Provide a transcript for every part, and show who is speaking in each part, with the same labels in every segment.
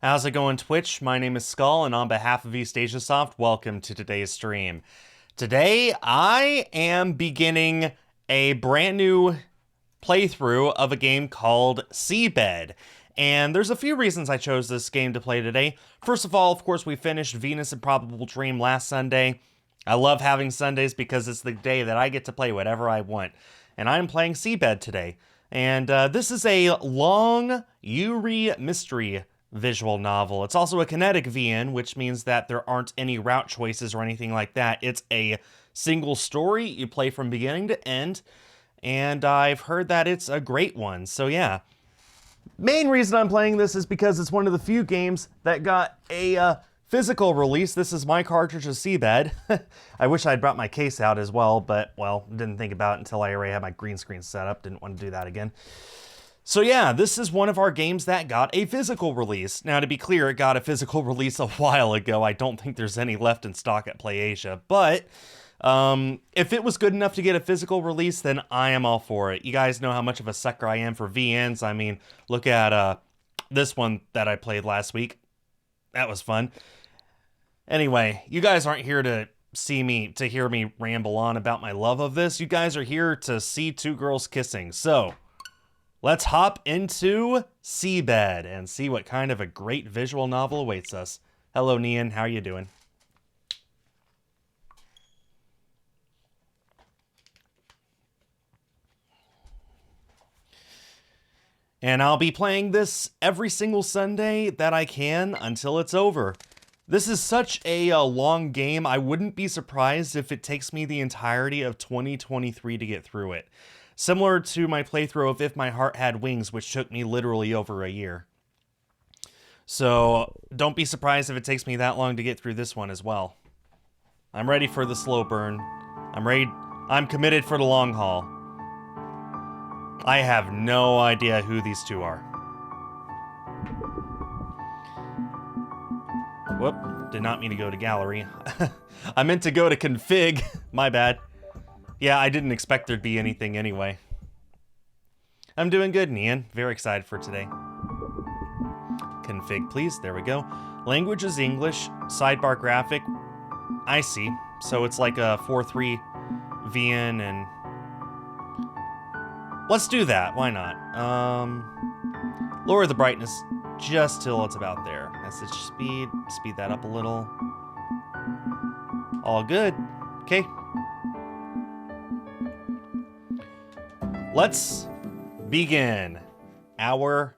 Speaker 1: How's it going, Twitch? My name is Skull, and on behalf of East Asia Soft, welcome to today's stream. Today, I am beginning a brand new playthrough of a game called SeaBed. And there's a few reasons I chose this game to play today. First of all, of course, we finished Venus Improbable Dream last Sunday. I love having Sundays because it's the day that I get to play whatever I want. And I'm playing SeaBed today. And this is a long Yuri mystery visual novel. It's also a kinetic VN, which means that there aren't any route choices or anything like that. It's a single story. You play from beginning to end. And I've heard that it's a great one. So yeah. Main reason I'm playing this is because it's one of the few games that got a physical release. This is my cartridge of SeaBed. I wish I'd brought my case out as well, but, well, didn't think about it until I already had my green screen set up. Didn't want to do that again. So yeah, this is one of our games that got a physical release. Now, to be clear, it got a physical release a while ago. I don't think there's any left in stock at PlayAsia, but if it was good enough to get a physical release, then I am all for it. You guys know how much of a sucker I am for VNs. I mean, look at this one that I played last week. That was fun. Anyway, you guys aren't here to hear me ramble on about my love of this. You guys are here to see two girls kissing. So, let's hop into SeaBed and see what kind of a great visual novel awaits us. Hello, Nian. How are you doing? And I'll be playing this every single Sunday that I can until it's over. This is such a long game, I wouldn't be surprised if it takes me the entirety of 2023 to get through it. Similar to my playthrough of If My Heart Had Wings, which took me literally over a year. So don't be surprised if it takes me that long to get through this one as well. I'm ready for the slow burn. I'm committed for the long haul. I have no idea who these two are. Whoop, did not mean to go to gallery. I meant to go to config. My bad. Yeah, I didn't expect there'd be anything anyway. I'm doing good, Nian. Very excited for today. Config, please. There we go. Language is English. Sidebar graphic. I see. So it's like a 4.3 VN and... Let's do that. Why not? Lower the brightness just till it's about there. Message speed. Speed that up a little. All good. Okay. Let's begin our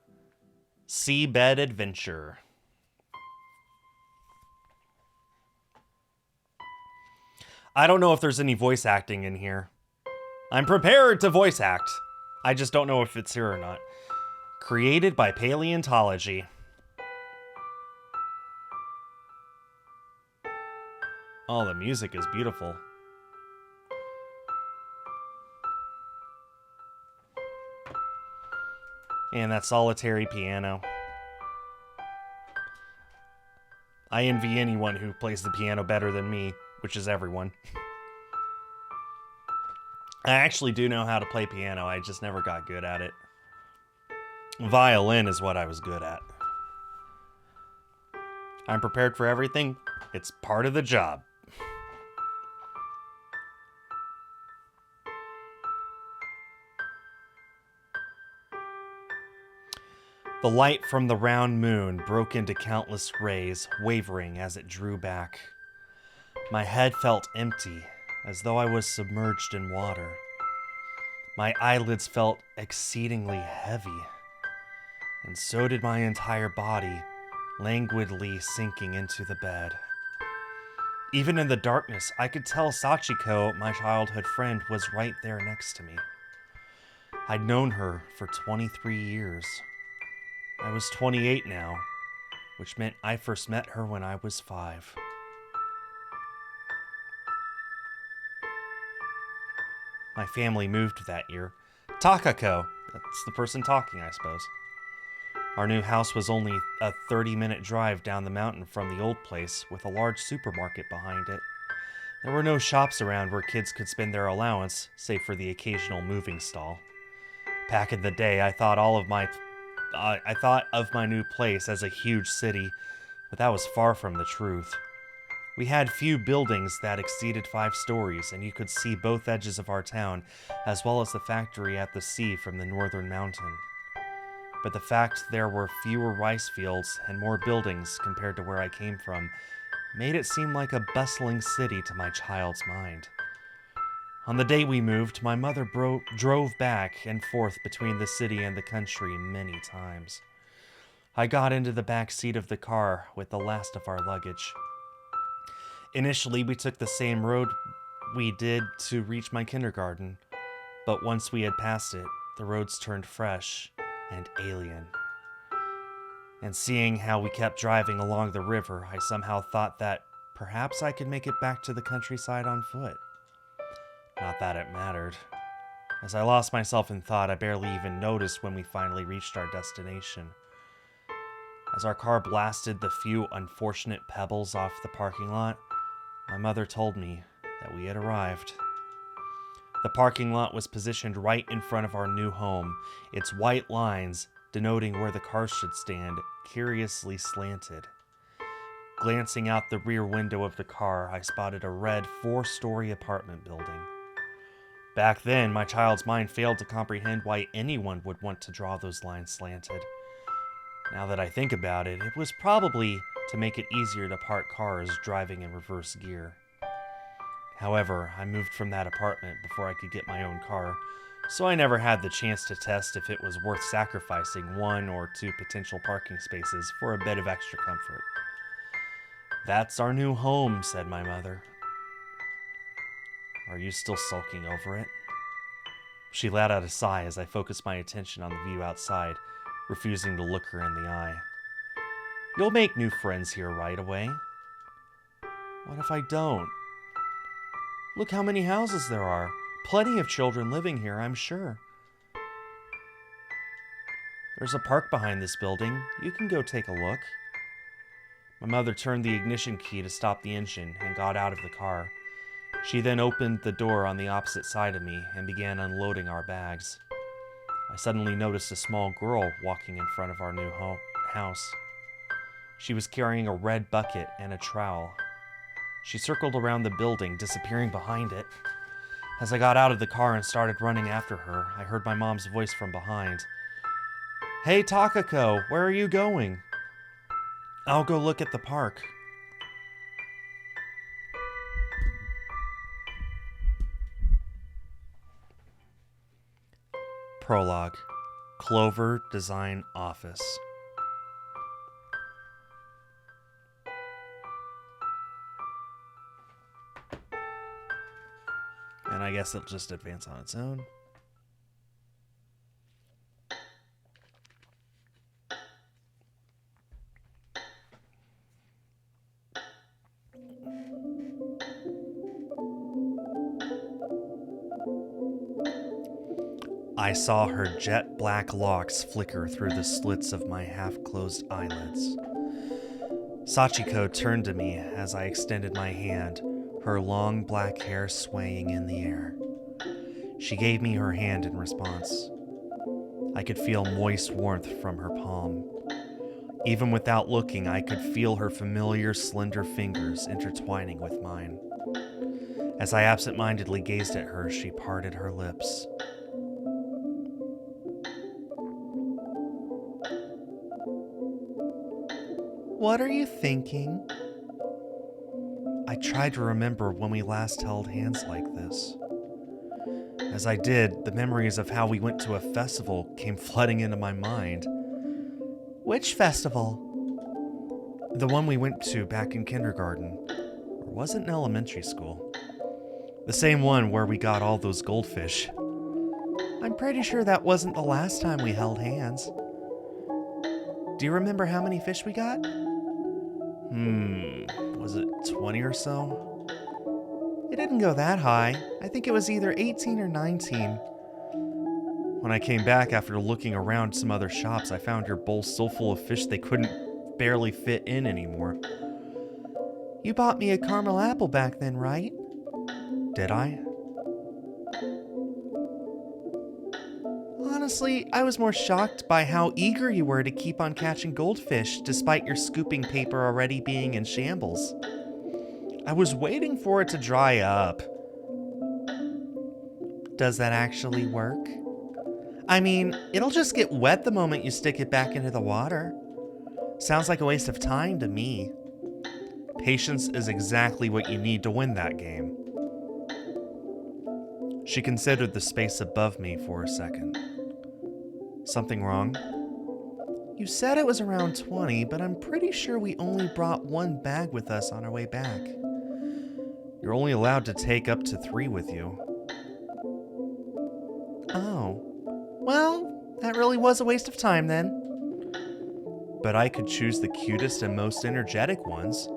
Speaker 1: SeaBed adventure. I don't know if there's any voice acting in here. I'm prepared to voice act. I just don't know if it's here or not. Created by Paleontology. Oh, the music is beautiful. And that solitary piano. I envy anyone who plays the piano better than me, which is everyone. I actually do know how to play piano, I just never got good at it. Violin is what I was good at. I'm prepared for everything. It's part of the job. The light from the round moon broke into countless rays, wavering as it drew back. My head felt empty, as though I was submerged in water. My eyelids felt exceedingly heavy, and so did my entire body, languidly sinking into the bed. Even in the darkness, I could tell Sachiko, my childhood friend, was right there next to me. I'd known her for 23 years. I was 28 now, which meant I first met her when I was 5. My family moved that year. Takako, that's the person talking, I suppose. Our new house was only a 30-minute drive down the mountain from the old place, with a large supermarket behind it. There were no shops around where kids could spend their allowance, save for the occasional moving stall. Back in the day, I thought all of my I thought of my new place as a huge city, but that was far from the truth. We had few buildings that exceeded 5 stories, and you could see both edges of our town, as well as the factory at the sea from the northern mountain. But the fact there were fewer rice fields and more buildings compared to where I came from made it seem like a bustling city to my child's mind. On the day we moved, my mother drove back and forth between the city and the country many times. I got into the back seat of the car with the last of our luggage. Initially, we took the same road we did to reach my kindergarten, but once we had passed it, the roads turned fresh and alien. And seeing how we kept driving along the river, I somehow thought that perhaps I could make it back to the countryside on foot. Not that it mattered. As I lost myself in thought, I barely even noticed when we finally reached our destination. As our car blasted the few unfortunate pebbles off the parking lot, my mother told me that we had arrived. The parking lot was positioned right in front of our new home, its white lines denoting where the cars should stand, curiously slanted. Glancing out the rear window of the car, I spotted a red 4-story apartment building. Back then, my child's mind failed to comprehend why anyone would want to draw those lines slanted. Now that I think about it, it was probably to make it easier to park cars driving in reverse gear. However, I moved from that apartment before I could get my own car, so I never had the chance to test if it was worth sacrificing 1 or 2 potential parking spaces for a bit of extra comfort. "That's our new home," said my mother. "Are you still sulking over it?" She let out a sigh as I focused my attention on the view outside, refusing to look her in the eye. "You'll make new friends here right away." "What if I don't? Look how many houses there are. Plenty of children living here, I'm sure." "There's a park behind this building. You can go take a look." My mother turned the ignition key to stop the engine and got out of the car. She then opened the door on the opposite side of me and began unloading our bags. I suddenly noticed a small girl walking in front of our new house. She was carrying a red bucket and a trowel. She circled around the building, disappearing behind it. As I got out of the car and started running after her, I heard my mom's voice from behind. "Hey, Takako, where are you going?" "I'll go look at the park." Prologue. Clover Design Office. And I guess it'll just advance on its own. I saw her jet black locks flicker through the slits of my half-closed eyelids. Sachiko turned to me as I extended my hand, her long black hair swaying in the air. She gave me her hand in response. I could feel moist warmth from her palm. Even without looking, I could feel her familiar, slender fingers intertwining with mine. As I absent-mindedly gazed at her, she parted her lips. "What are you thinking?" I tried to remember when we last held hands like this. As I did, the memories of how we went to a festival came flooding into my mind. "Which festival?" "The one we went to back in kindergarten. Or was it in elementary school? The same one where we got all those goldfish." "I'm pretty sure that wasn't the last time we held hands." "Do you remember how many fish we got?" Was it 20 or so? "It didn't go that high. I think it was either 18 or 19. When I came back after looking around some other shops, I found your bowl so full of fish they couldn't barely fit in anymore." "You bought me a caramel apple back then, right?" "Did I?" Honestly, I was more shocked by how eager you were to keep on catching goldfish despite your scooping paper already being in shambles. I was waiting for it to dry up. Does that actually work? I mean, it'll just get wet the moment you stick it back into the water. Sounds like a waste of time to me. Patience is exactly what you need to win that game. She considered the space above me for a second. Something wrong? You said it was around 20, but I'm pretty sure we only brought one bag with us on our way back. You're only allowed to take up to 3 with you. Oh. Well, that really was a waste of time then. But I could choose the cutest and most energetic ones.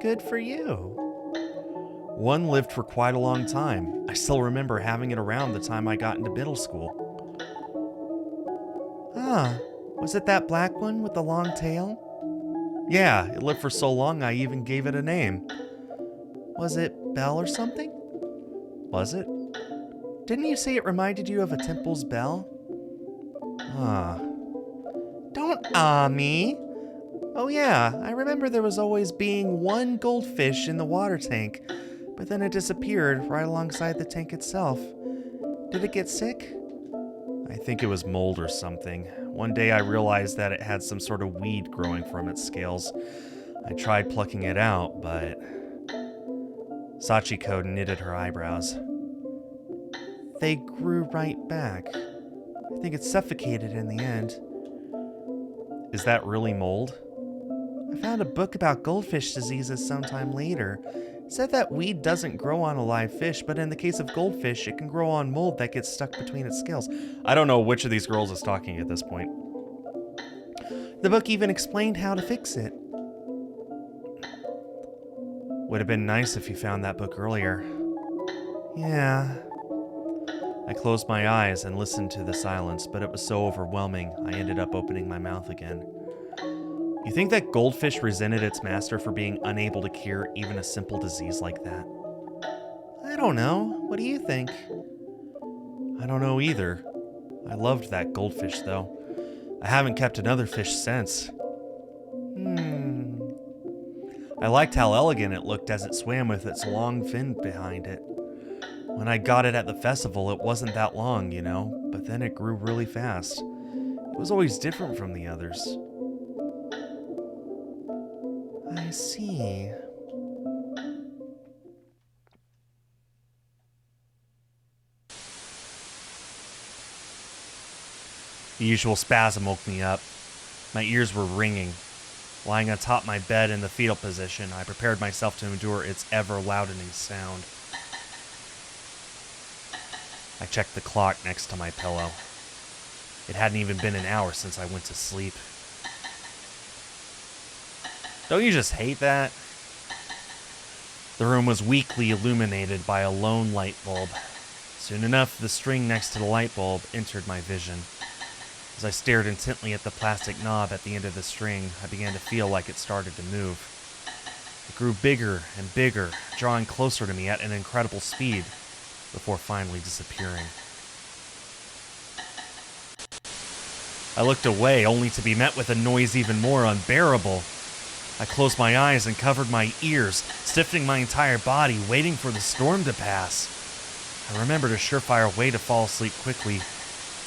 Speaker 1: Good for you. One lived for quite a long time. I still remember having it around the time I got into middle school. Ah, was it that black one with the long tail? Yeah, it lived for so long I even gave it a name. Was it Belle or something? Was it? Didn't you say it reminded you of a temple's bell? Ah. Don't me. Oh yeah, I remember there was always being one goldfish in the water tank, but then it disappeared right alongside the tank itself. Did it get sick? I think it was mold or something. One day I realized that it had some sort of weed growing from its scales. I tried plucking it out, but... Sachiko knitted her eyebrows. They grew right back. I think it suffocated in the end. Is that really mold? I found a book about goldfish diseases sometime later. It said that weed doesn't grow on a live fish, but in the case of goldfish, it can grow on mold that gets stuck between its scales. I don't know which of these girls is talking at this point. The book even explained how to fix it. Would have been nice if you found that book earlier. Yeah. I closed my eyes and listened to the silence, but it was so overwhelming, I ended up opening my mouth again. You think that goldfish resented its master for being unable to cure even a simple disease like that? I don't know. What do you think? I don't know either. I loved that goldfish, though. I haven't kept another fish since. I liked how elegant it looked as it swam with its long fin behind it. When I got it at the festival, it wasn't that long, you know, but then it grew really fast. It was always different from the others. I see. The usual spasm woke me up. My ears were ringing. Lying atop my bed in the fetal position, I prepared myself to endure its ever-loudening sound. I checked the clock next to my pillow. It hadn't even been an hour since I went to sleep. Don't you just hate that? The room was weakly illuminated by a lone light bulb. Soon enough, the string next to the light bulb entered my vision. As I stared intently at the plastic knob at the end of the string, I began to feel like it started to move. It grew bigger and bigger, drawing closer to me at an incredible speed, before finally disappearing. I looked away, only to be met with a noise even more unbearable. I closed my eyes and covered my ears, stiffening my entire body, waiting for the storm to pass. I remembered a surefire way to fall asleep quickly,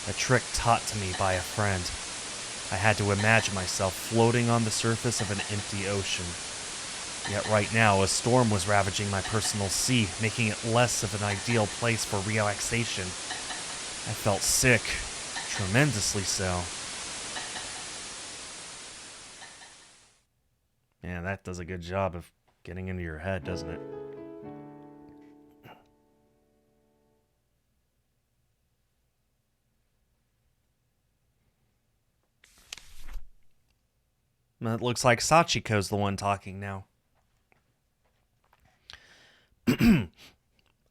Speaker 1: a trick taught to me by a friend. I had to imagine myself floating on the surface of an empty ocean. Yet right now, a storm was ravaging my personal sea, making it less of an ideal place for relaxation. I felt sick, tremendously so. Man, that does a good job of getting into your head, doesn't it? It looks like Sachiko's the one talking now.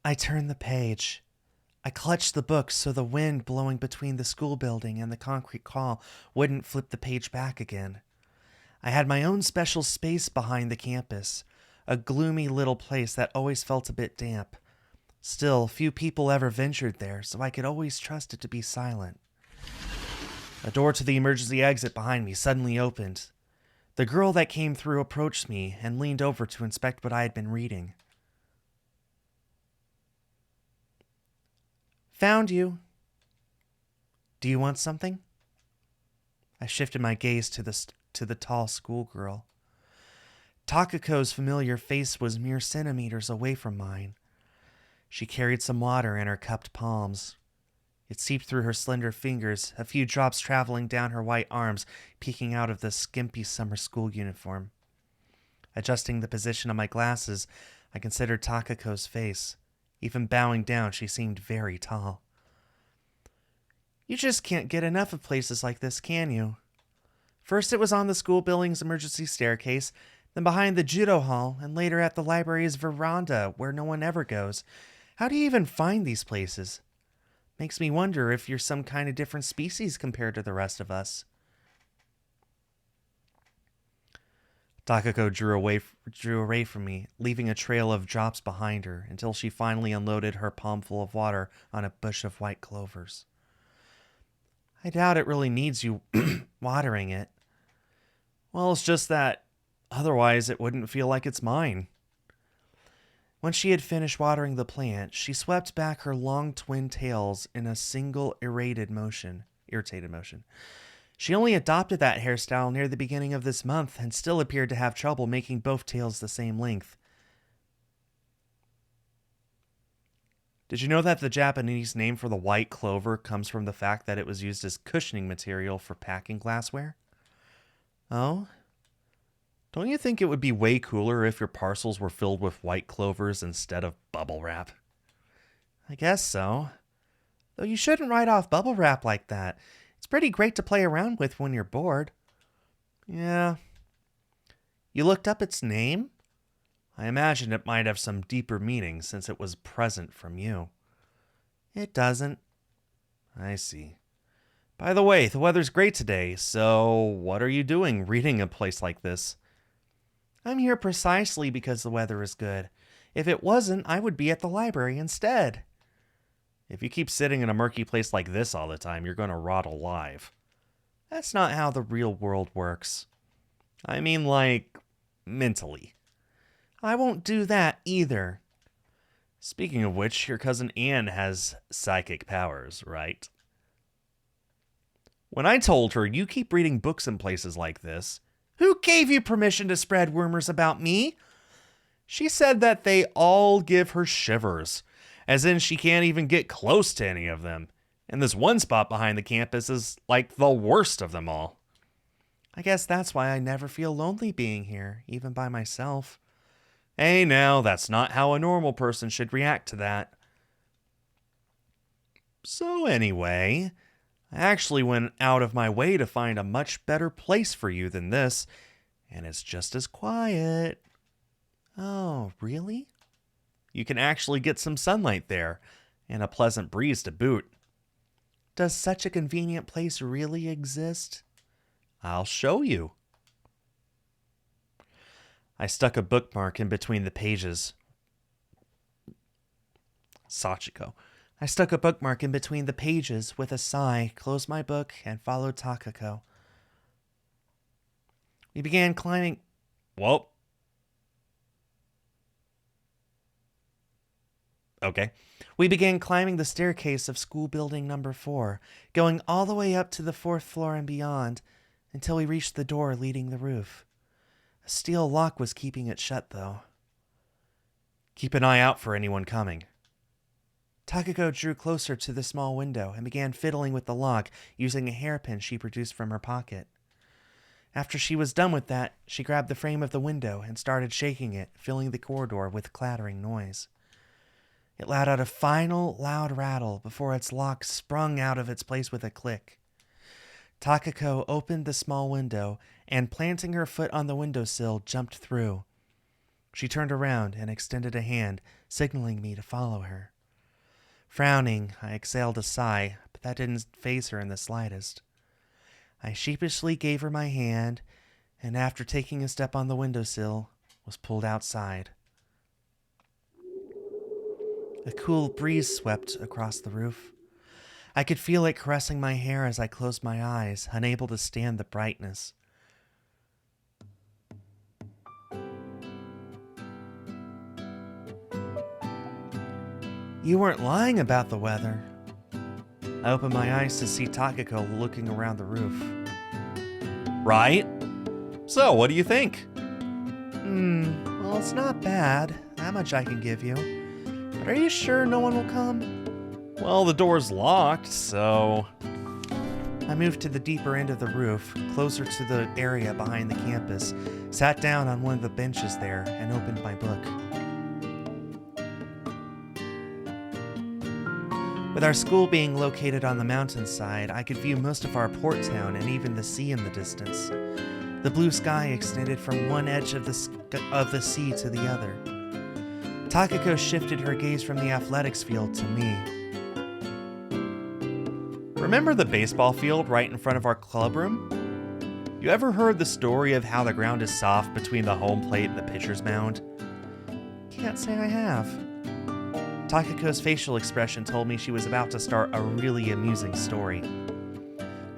Speaker 1: I turned the page. I clutched the book so the wind blowing between the school building and the concrete wall wouldn't flip the page back again. I had my own special space behind the campus, a gloomy little place that always felt a bit damp. Still, few people ever ventured there, so I could always trust it to be silent. A door to the emergency exit behind me suddenly opened. The girl that came through approached me and leaned over to inspect what I had been reading. Found you. Do you want something? I shifted my gaze to the tall schoolgirl. Takako's familiar face was mere centimeters away from mine. She carried some water in her cupped palms. It seeped through her slender fingers, a few drops traveling down her white arms, peeking out of the skimpy summer school uniform. Adjusting the position of my glasses, I considered Takako's face. Even bowing down, she seemed very tall. You just can't get enough of places like this, can you? First it was on the school building's emergency staircase, then behind the judo hall, and later at the library's veranda, where no one ever goes. How do you even find these places? Makes me wonder if you're some kind of different species compared to the rest of us. Takako drew away from me, leaving a trail of drops behind her, until she finally unloaded her palmful of water on a bush of white clovers. I doubt it really needs you watering it. Well, it's just that otherwise it wouldn't feel like it's mine. When she had finished watering the plant, she swept back her long twin tails in a single irritated motion. She only adopted that hairstyle near the beginning of this month and still appeared to have trouble making both tails the same length. Did you know that the Japanese name for the white clover comes from the fact that it was used as cushioning material for packing glassware? Oh? Don't you think it would be way cooler if your parcels were filled with white clovers instead of bubble wrap? I guess so. Though you shouldn't write off bubble wrap like that. It's pretty great to play around with when you're bored. Yeah. You looked up its name? I imagined it might have some deeper meaning since it was present from you. It doesn't. I see. By the way, the weather's great today, so what are you doing reading a place like this? I'm here precisely because the weather is good. If it wasn't, I would be at the library instead. If you keep sitting in a murky place like this all the time, you're going to rot alive. That's not how the real world works. I mean, like, mentally. I won't do that either. Speaking of which, your cousin Anne has psychic powers, right? When I told her you keep reading books in places like this, who gave you permission to spread rumors about me? She said that they all give her shivers, as in she can't even get close to any of them. And this one spot behind the campus is like the worst of them all. I guess that's why I never feel lonely being here, even by myself. Hey now, that's not how a normal person should react to that. So anyway, I actually went out of my way to find a much better place for you than this, and it's just as quiet. Oh, really? You can actually get some sunlight there, and a pleasant breeze to boot. Does such a convenient place really exist? I'll show you. I stuck a bookmark in between the pages. Sachiko. I stuck a bookmark in between the pages with a sigh, closed my book, and followed Takako. We began climbing... Well... Okay. We began climbing the staircase of school building number 4, going all the way up to the 4th floor and beyond, until we reached the door leading the roof. A steel lock was keeping it shut, though. Keep an eye out for anyone coming. Takako drew closer to the small window and began fiddling with the lock using a hairpin she produced from her pocket. After she was done with that, she grabbed the frame of the window and started shaking it, filling the corridor with clattering noise. It let out a final loud rattle before its lock sprung out of its place with a click. Takako opened the small window and, planting her foot on the windowsill, jumped through. She turned around and extended a hand, signaling me to follow her. Frowning, I exhaled a sigh, but that didn't faze her in the slightest. I sheepishly gave her my hand, and after taking a step on the windowsill, was pulled outside. A cool breeze swept across the roof. I could feel it caressing my hair as I closed my eyes, unable to stand the brightness. You weren't lying about the weather. I opened my eyes to see Takako looking around the roof. Right? So, what do you think? Well, it's not bad. That much I can give you. But are you sure no one will come? Well, the door's locked, so... I moved to the deeper end of the roof, closer to the area behind the campus, sat down on one of the benches there, and opened my book. With our school being located on the mountainside, I could view most of our port town and even the sea in the distance. The blue sky extended from one edge of the sea to the other. Takako shifted her gaze from the athletics field to me. Remember the baseball field right in front of our clubroom? You ever heard the story of how the ground is soft between the home plate and the pitcher's mound? Can't say I have. Takako's facial expression told me she was about to start a really amusing story.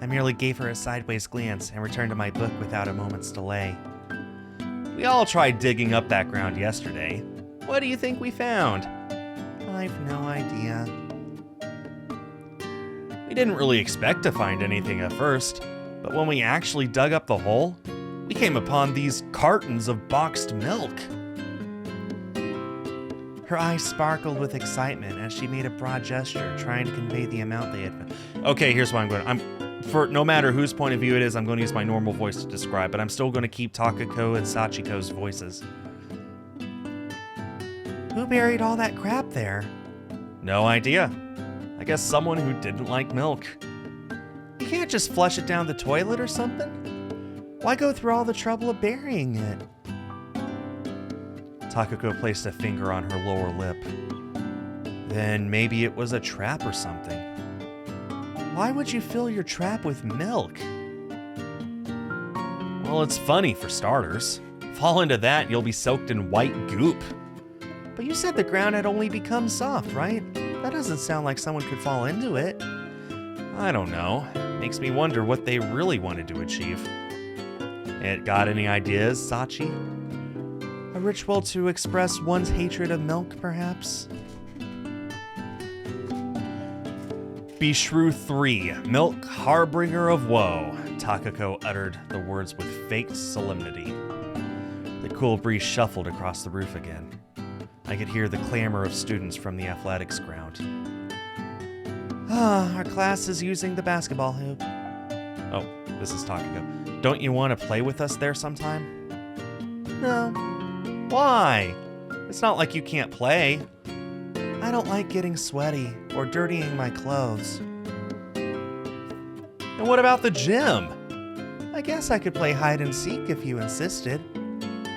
Speaker 1: I merely gave her a sideways glance and returned to my book without a moment's delay. We all tried digging up that ground yesterday. What do you think we found? I've no idea. We didn't really expect to find anything at first, but when we actually dug up the hole, we came upon these cartons of boxed milk. Her eyes sparkled with excitement as she made a broad gesture, trying to convey the amount they had found. Okay, here's what I'm going to... For no matter whose point of view it is, I'm going to use my normal voice to describe, but I'm still going to keep Takako and Sachiko's voices. Who buried all that crap there? No idea. I guess someone who didn't like milk. You can't just flush it down the toilet or something? Why go through all the trouble of burying it? Takako placed a finger on her lower lip. Then maybe it was a trap or something. Why would you fill your trap with milk? Well, it's funny for starters. Fall into that, you'll be soaked in white goop. But you said the ground had only become soft, right? That doesn't sound like someone could fall into it. I don't know. Makes me wonder what they really wanted to achieve. It got any ideas, Sachi? A ritual to express one's hatred of milk, perhaps? Beshrew 3, Milk Harbinger of Woe. Takako uttered the words with faked solemnity. The cool breeze shuffled across the roof again. I could hear the clamor of students from the athletics ground. Our class is using the basketball hoop. Oh, this is Takako. Don't you want to play with us there sometime? No. Why? It's not like you can't play. I don't like getting sweaty or dirtying my clothes. And what about the gym? I guess I could play hide and seek if you insisted.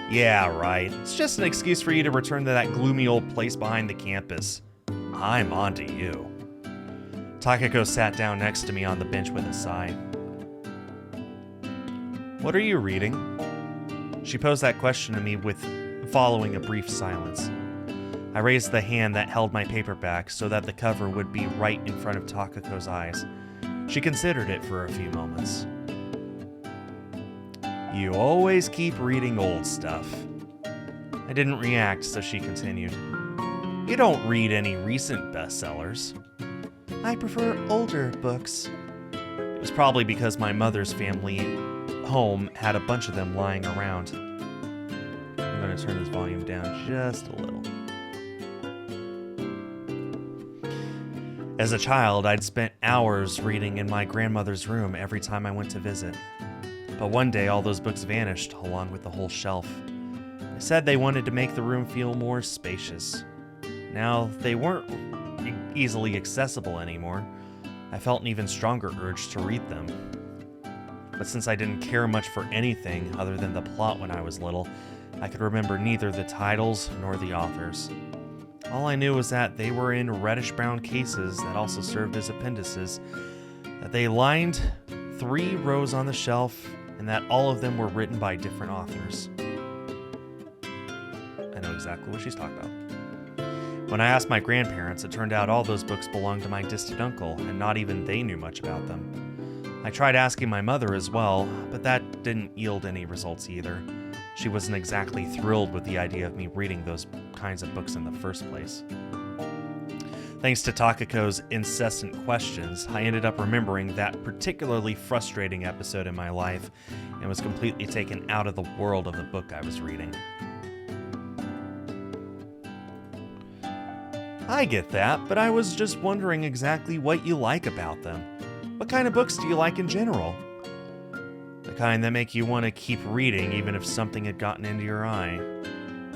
Speaker 1: Yeah, right. It's just an excuse for you to return to that gloomy old place behind the campus. I'm on to you. Takako sat down next to me on the bench with a sigh. What are you reading? She posed that question to me following a brief silence. I raised the hand that held my paperback so that the cover would be right in front of Takako's eyes. She considered it for a few moments. You always keep reading old stuff. I didn't react, so she continued. You don't read any recent bestsellers. I prefer older books. It was probably because my mother's family home had a bunch of them lying around. I'm going to turn this volume down just a little. As a child, I'd spent hours reading in my grandmother's room every time I went to visit. But one day, all those books vanished, along with the whole shelf. They said they wanted to make the room feel more spacious. Now, they weren't easily accessible anymore. I felt an even stronger urge to read them. But since I didn't care much for anything other than the plot when I was little, I could remember neither the titles nor the authors. All I knew was that they were in reddish-brown cases that also served as appendices, that they lined 3 rows on the shelf, and that all of them were written by different authors. I know exactly what she's talking about. When I asked my grandparents, it turned out all those books belonged to my distant uncle, and not even they knew much about them. I tried asking my mother as well, but that didn't yield any results either. She wasn't exactly thrilled with the idea of me reading those kinds of books in the first place. Thanks to Takako's incessant questions, I ended up remembering that particularly frustrating episode in my life and was completely taken out of the world of the book I was reading. I get that, but I was just wondering exactly what you like about them. What kind of books do you like in general? The kind that make you want to keep reading even if something had gotten into your eye.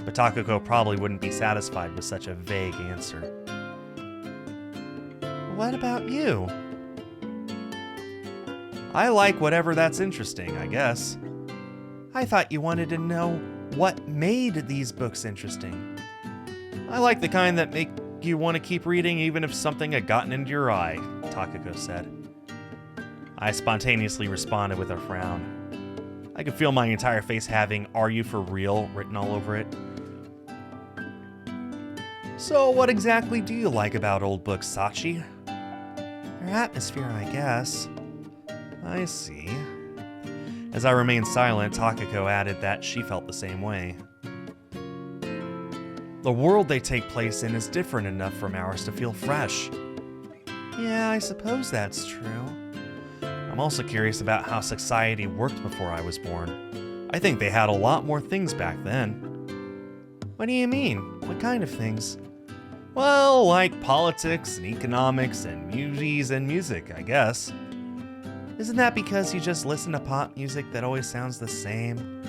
Speaker 1: But Takako probably wouldn't be satisfied with such a vague answer. What about you? I like whatever that's interesting, I guess. I thought you wanted to know what made these books interesting. I like the kind that make you want to keep reading even if something had gotten into your eye, Takako said. I spontaneously responded with a frown. I could feel my entire face having "Are you for real?" written all over it. So what exactly do you like about old books, Sachi? Their atmosphere, I guess. I see. As I remained silent, Takako added that she felt the same way. The world they take place in is different enough from ours to feel fresh. Yeah, I suppose that's true. I'm also curious about how society worked before I was born. I think they had a lot more things back then. What do you mean? What kind of things? Well, like politics and economics and movies and music, I guess. Isn't that because you just listen to pop music that always sounds the same?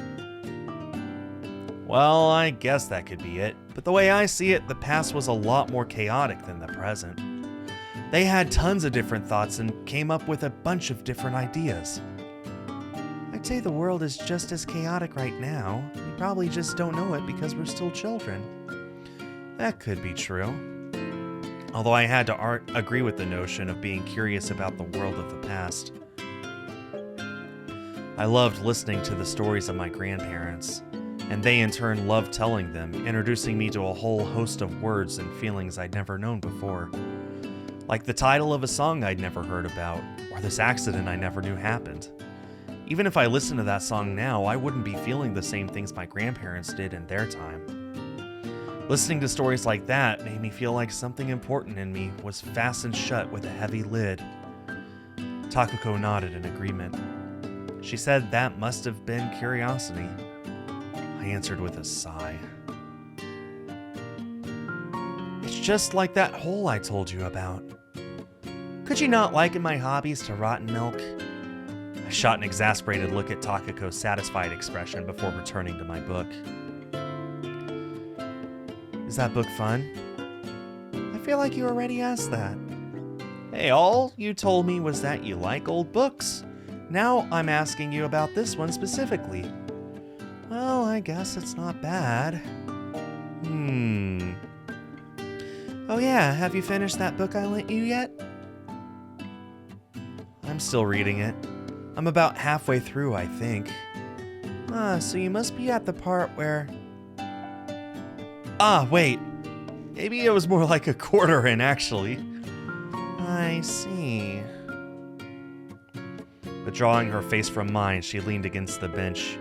Speaker 1: Well, I guess that could be it, but the way I see it, the past was a lot more chaotic than the present. They had tons of different thoughts and came up with a bunch of different ideas. I'd say the world is just as chaotic right now. We probably just don't know it because we're still children. That could be true. Although I had to agree with the notion of being curious about the world of the past. I loved listening to the stories of my grandparents, and they in turn loved telling them, introducing me to a whole host of words and feelings I'd never known before. Like the title of a song I'd never heard about, or this accident I never knew happened. Even if I listened to that song now, I wouldn't be feeling the same things my grandparents did in their time. Listening to stories like that made me feel like something important in me was fastened shut with a heavy lid. Takako nodded in agreement. She said that must have been curiosity. I answered with a sigh. It's just like that hole I told you about. Could you not liken my hobbies to rotten milk? I shot an exasperated look at Takako's satisfied expression before returning to my book. Is that book fun? I feel like you already asked that. Hey, all you told me was that you like old books. Now I'm asking you about this one specifically. Well, I guess it's not bad. Oh yeah, have you finished that book I lent you yet? I'm still reading it. I'm about halfway through, I think. So you must be at the part where... wait. Maybe it was more like a quarter in, actually. I see. Withdrawing her face from mine, she leaned against the bench.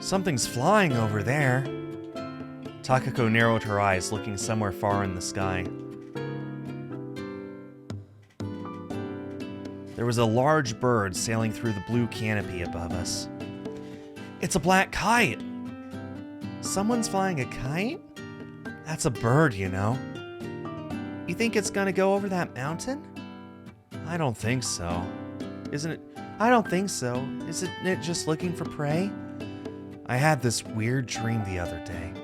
Speaker 1: Something's flying over there. Takako narrowed her eyes, looking somewhere far in the sky. There was a large bird sailing through the blue canopy above us. It's a black kite! Someone's flying a kite? That's a bird, you know. You think it's gonna go over that mountain? I don't think so. Isn't it? I don't think so. Isn't it just looking for prey? I had this weird dream the other day.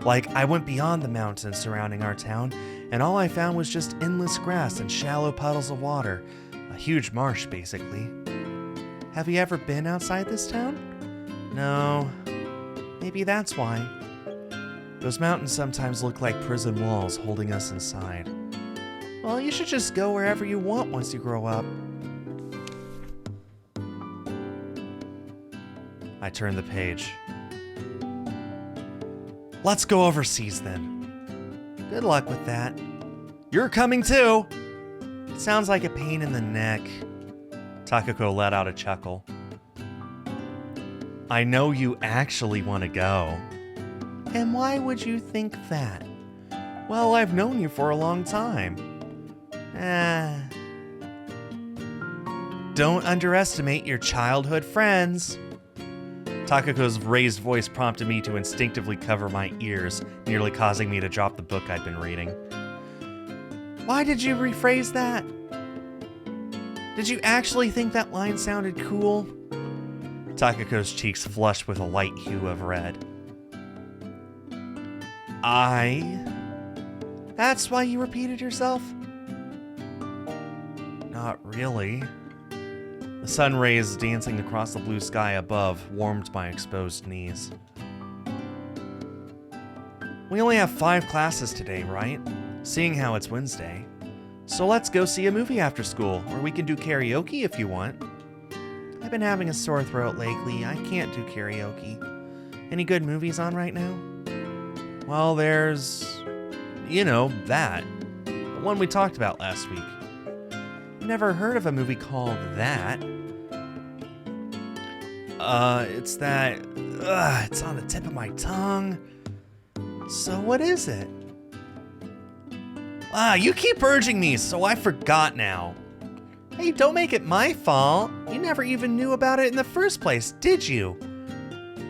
Speaker 1: Like, I went beyond the mountains surrounding our town, and all I found was just endless grass and shallow puddles of water. A huge marsh, basically. Have you ever been outside this town? No. Maybe that's why. Those mountains sometimes look like prison walls holding us inside. Well, you should just go wherever you want once you grow up. I turned the page. Let's go overseas then. Good luck with that. You're coming too. Sounds like a pain in the neck. Takako let out a chuckle. I know you actually want to go. And why would you think that? Well, I've known you for a long time. Don't underestimate your childhood friends. Takako's raised voice prompted me to instinctively cover my ears, nearly causing me to drop the book I'd been reading. Why did you rephrase that? Did you actually think that line sounded cool? Takako's cheeks flushed with a light hue of red. That's why you repeated yourself? Not really. The sun rays dancing across the blue sky above warmed my exposed knees. We only have 5 classes today, right? Seeing how it's Wednesday. So let's go see a movie after school, or we can do karaoke if you want. I've been having a sore throat lately. I can't do karaoke. Any good movies on right now? Well, there's... that. The one we talked about last week. Never heard of a movie called that. It's that... it's on the tip of my tongue. So what is it? You keep urging me, so I forgot now. Hey, don't make it my fault. You never even knew about it in the first place, did you?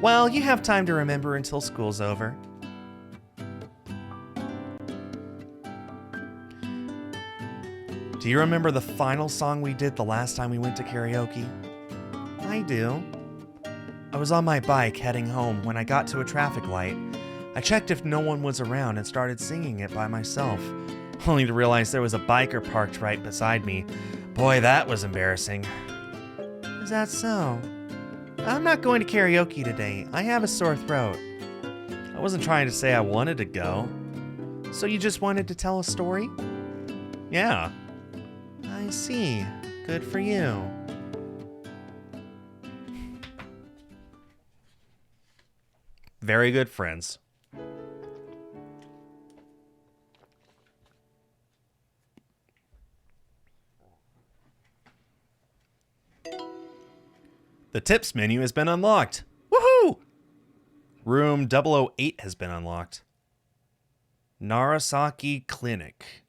Speaker 1: Well, you have time to remember until school's over. Do you remember the final song we did the last time we went to karaoke? I do. I was on my bike heading home when I got to a traffic light. I checked if no one was around and started singing it by myself, only to realize there was a biker parked right beside me. Boy, that was embarrassing. Is that so? I'm not going to karaoke today. I have a sore throat. I wasn't trying to say I wanted to go. So you just wanted to tell a story? Yeah. I see. Good for you. Very good friends. The tips menu has been unlocked. Woohoo! Room 008 has been unlocked. Narasaki Clinic.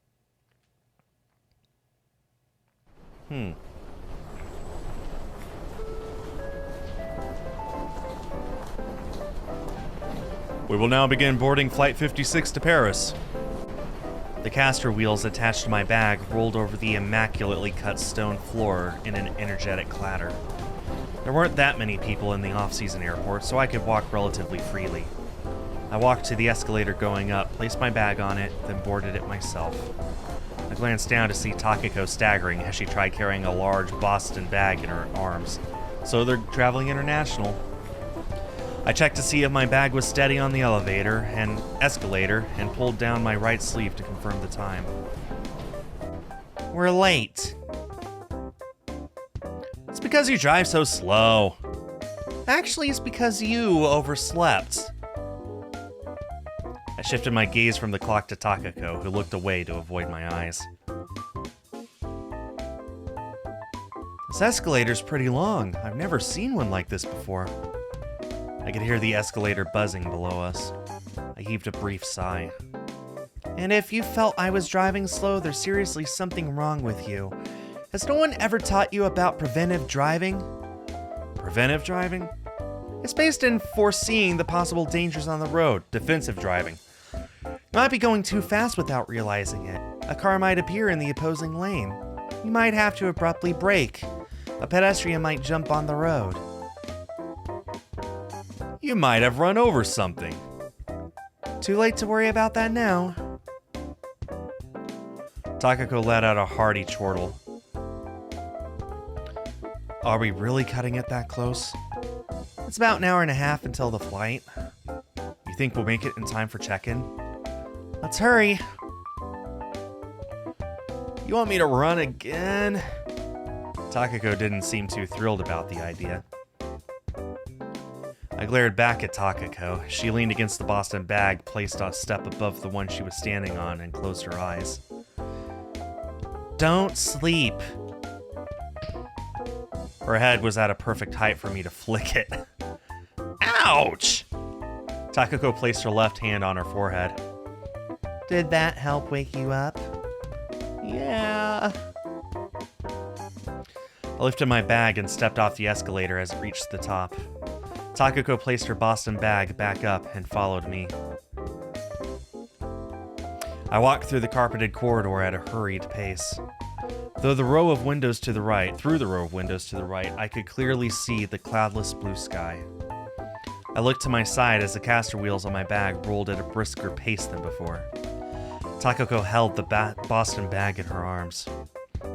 Speaker 1: We will now begin boarding Flight 56 to Paris. The caster wheels attached to my bag rolled over the immaculately cut stone floor in an energetic clatter. There weren't that many people in the off-season airport, so I could walk relatively freely. I walked to the escalator going up, placed my bag on it, then boarded it myself. I glanced down to see Takako staggering as she tried carrying a large Boston bag in her arms. So they're traveling international. I checked to see if my bag was steady on the elevator and escalator and pulled down my right sleeve to confirm the time. We're late. It's because you drive so slow. Actually, it's because you overslept. I shifted my gaze from the clock to Takako, who looked away to avoid my eyes. This escalator's pretty long. I've never seen one like this before. I could hear the escalator buzzing below us. I heaved a brief sigh. And if you felt I was driving slow, there's seriously something wrong with you. Has no one ever taught you about preventive driving? Preventive driving? It's based in foreseeing the possible dangers on the road, defensive driving. You might be going too fast without realizing it. A car might appear in the opposing lane. You might have to abruptly brake. A pedestrian might jump on the road. You might have run over something. Too late to worry about that now. Takako let out a hearty chortle. Are we really cutting it that close? It's about an hour and a half until the flight. You think we'll make it in time for check-in? Let's hurry. You want me to run again? Takako didn't seem too thrilled about the idea. I glared back at Takako. She leaned against the Boston bag, placed a step above the one she was standing on, and closed her eyes. Don't sleep. Her head was at a perfect height for me to flick it. Ouch! Takako placed her left hand on her forehead. Did that help wake you up? Yeah. I lifted my bag and stepped off the escalator as it reached the top. Takako placed her Boston bag back up and followed me. I walked through the carpeted corridor at a hurried pace. Through the row of windows to the right, I could clearly see the cloudless blue sky. I looked to my side as the caster wheels on my bag rolled at a brisker pace than before. Takako held the Boston bag in her arms.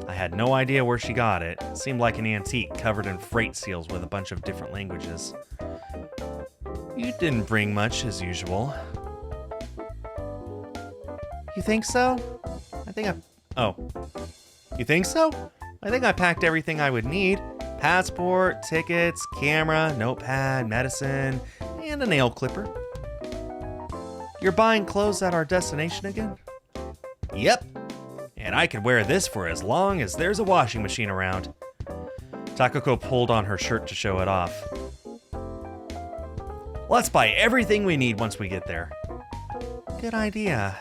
Speaker 1: I had no idea where she got it. It seemed like an antique covered in freight seals with a bunch of different languages. You didn't bring much, as usual. You think so? You think so? I think I packed everything I would need. Passport, tickets, camera, notepad, medicine, and a nail clipper. You're buying clothes at our destination again? Yep. And I could wear this for as long as there's a washing machine around. Takako pulled on her shirt to show it off. Let's buy everything we need once we get there. Good idea.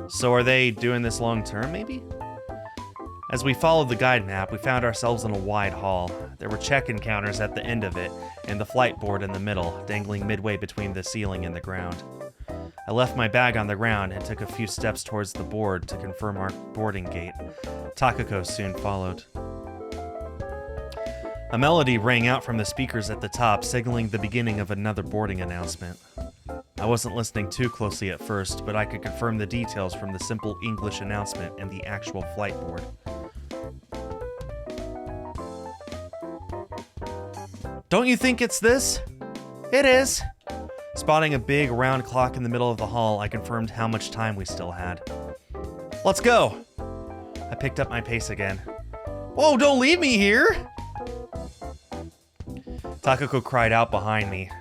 Speaker 1: So are they doing this long term, maybe? As we followed the guide map, we found ourselves in a wide hall. There were check-in counters at the end of it, and the flight board in the middle, dangling midway between the ceiling and the ground. I left my bag on the ground and took a few steps towards the board to confirm our boarding gate. Takako soon followed. A melody rang out from the speakers at the top, signaling the beginning of another boarding announcement. I wasn't listening too closely at first, but I could confirm the details from the simple English announcement and the actual flight board. Don't you think it's this? It is. Spotting a big round clock in the middle of the hall, I confirmed how much time we still had. Let's go! I picked up my pace again. Whoa, don't leave me here! Takako cried out behind me.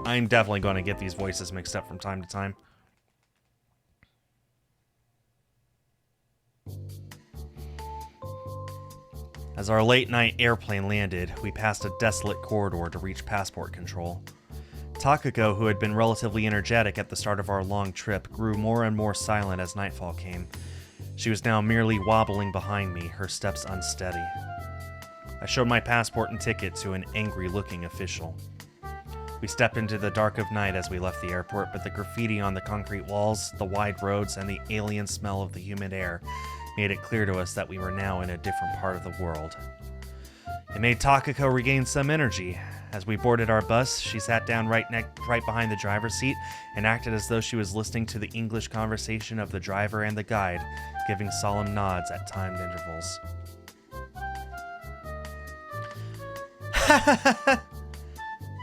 Speaker 1: I'm definitely going to get these voices mixed up from time to time. As our late-night airplane landed, we passed a desolate corridor to reach passport control. Takako, who had been relatively energetic at the start of our long trip, grew more and more silent as nightfall came. She was now merely wobbling behind me, her steps unsteady. I showed my passport and ticket to an angry-looking official. We stepped into the dark of night as we left the airport, but the graffiti on the concrete walls, the wide roads, and the alien smell of the humid air made it clear to us that we were now in a different part of the world. It made Takako regain some energy. As we boarded our bus, she sat down right behind the driver's seat and acted as though she was listening to the English conversation of the driver and the guide, giving solemn nods at timed intervals.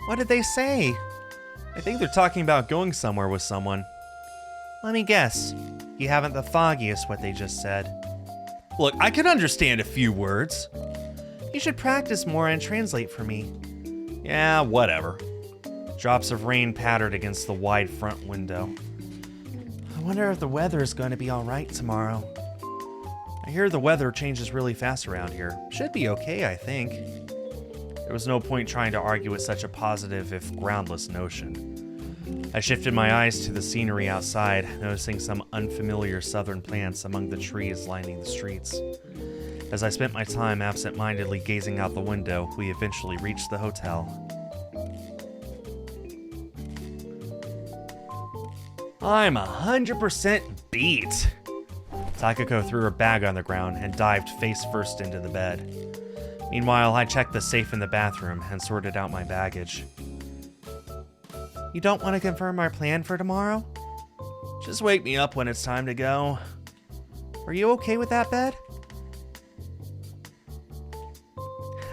Speaker 1: What did they say? I think they're talking about going somewhere with someone. Let me guess. You haven't the foggiest what they just said. Look, I can understand a few words. You should practice more and translate for me. Yeah, whatever. Drops of rain pattered against the wide front window. I wonder if the weather is going to be alright tomorrow. I hear the weather changes really fast around here. Should be okay, I think. There was no point trying to argue with such a positive, if groundless, notion. I shifted my eyes to the scenery outside, noticing some unfamiliar southern plants among the trees lining the streets. As I spent my time absent-mindedly gazing out the window, we eventually reached the hotel. I'm 100% beat! Takako threw her bag on the ground and dived face first into the bed. Meanwhile, I checked the safe in the bathroom and sorted out my baggage. You don't want to confirm our plan for tomorrow? Just wake me up when it's time to go. Are you okay with that bed?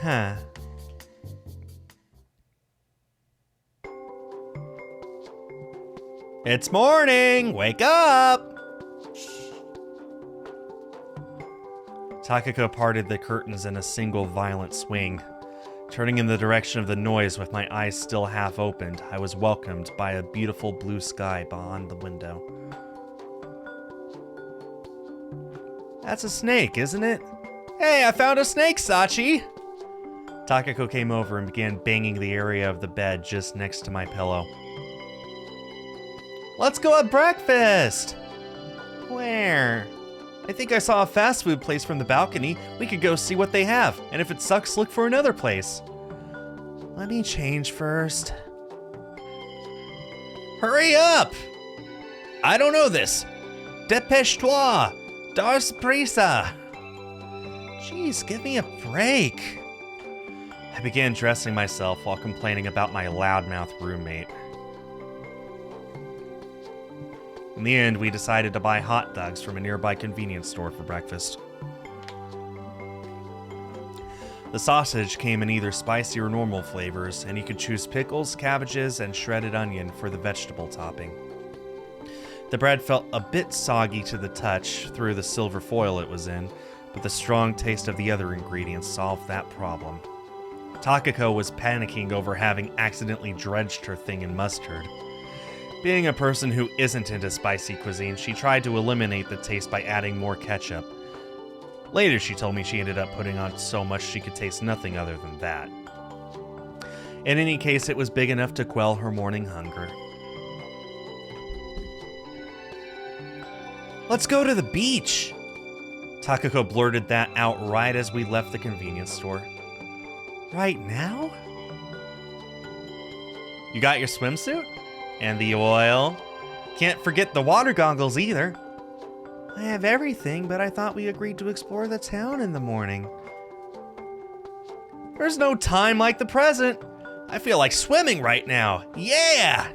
Speaker 1: Huh. It's morning! Wake up! Takako parted the curtains in a single violent swing. Turning in the direction of the noise with my eyes still half opened, I was welcomed by a beautiful blue sky beyond the window. That's a snake, isn't it? Hey, I found a snake, Sachi! Takako came over and began banging the area of the bed just next to my pillow. Let's go have breakfast! Where? I think I saw a fast food place from the balcony. We could go see what they have, and if it sucks, look for another place. Let me change first. Hurry up! I don't know this. Dépêche-toi! Dar's prisa! Jeez, give me a break. I began dressing myself while complaining about my loudmouth roommate. In the end, we decided to buy hot dogs from a nearby convenience store for breakfast. The sausage came in either spicy or normal flavors, and you could choose pickles, cabbages, and shredded onion for the vegetable topping. The bread felt a bit soggy to the touch through the silver foil it was in, but the strong taste of the other ingredients solved that problem. Takako was panicking over having accidentally dredged her thing in mustard. Being a person who isn't into spicy cuisine, she tried to eliminate the taste by adding more ketchup. Later, she told me she ended up putting on so much she could taste nothing other than that. In any case, it was big enough to quell her morning hunger. Let's go to the beach! Takako blurted that out right as we left the convenience store. Right now? You got your swimsuit? And the oil? Can't forget the water goggles either. I have everything, but I thought we agreed to explore the town in the morning. There's no time like the present. I feel like swimming right now. Yeah!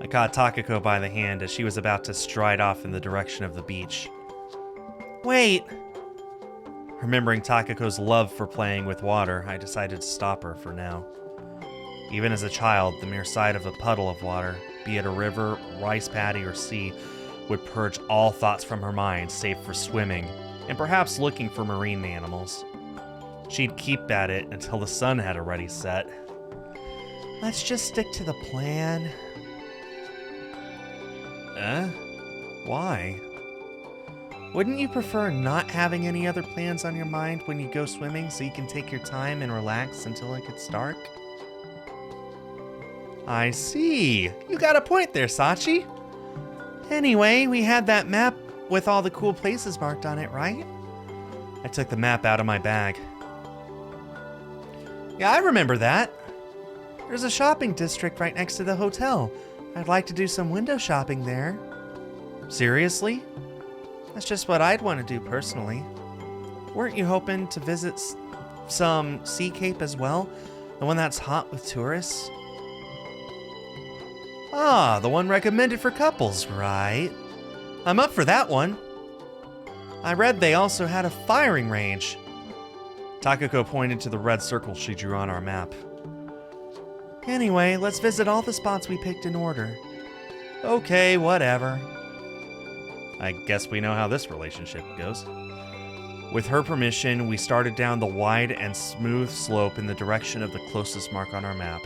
Speaker 1: I caught Takako by the hand as she was about to stride off in the direction of the beach. Wait! Remembering Takako's love for playing with water, I decided to stop her for now. Even as a child, the mere sight of a puddle of water, be it a river, rice paddy, or sea, would purge all thoughts from her mind save for swimming, and perhaps looking for marine animals. She'd keep at it until the sun had already set. Let's just stick to the plan. Why? Wouldn't you prefer not having any other plans on your mind when you go swimming so you can take your time and relax until it gets dark? I see. You got a point there, Sachi. Anyway, we had that map with all the cool places marked on it, right? I took the map out of my bag. Yeah, I remember that. There's a shopping district right next to the hotel. I'd like to do some window shopping there. Seriously? That's just what I'd want to do personally. Weren't you hoping to visit some Sea Cape as well? The one that's hot with tourists? Ah, the one recommended for couples, right? I'm up for that one. I read they also had a firing range. Takako pointed to the red circle she drew on our map. Anyway, let's visit all the spots we picked in order. Okay, whatever. I guess we know how this relationship goes. With her permission, we started down the wide and smooth slope in the direction of the closest mark on our map.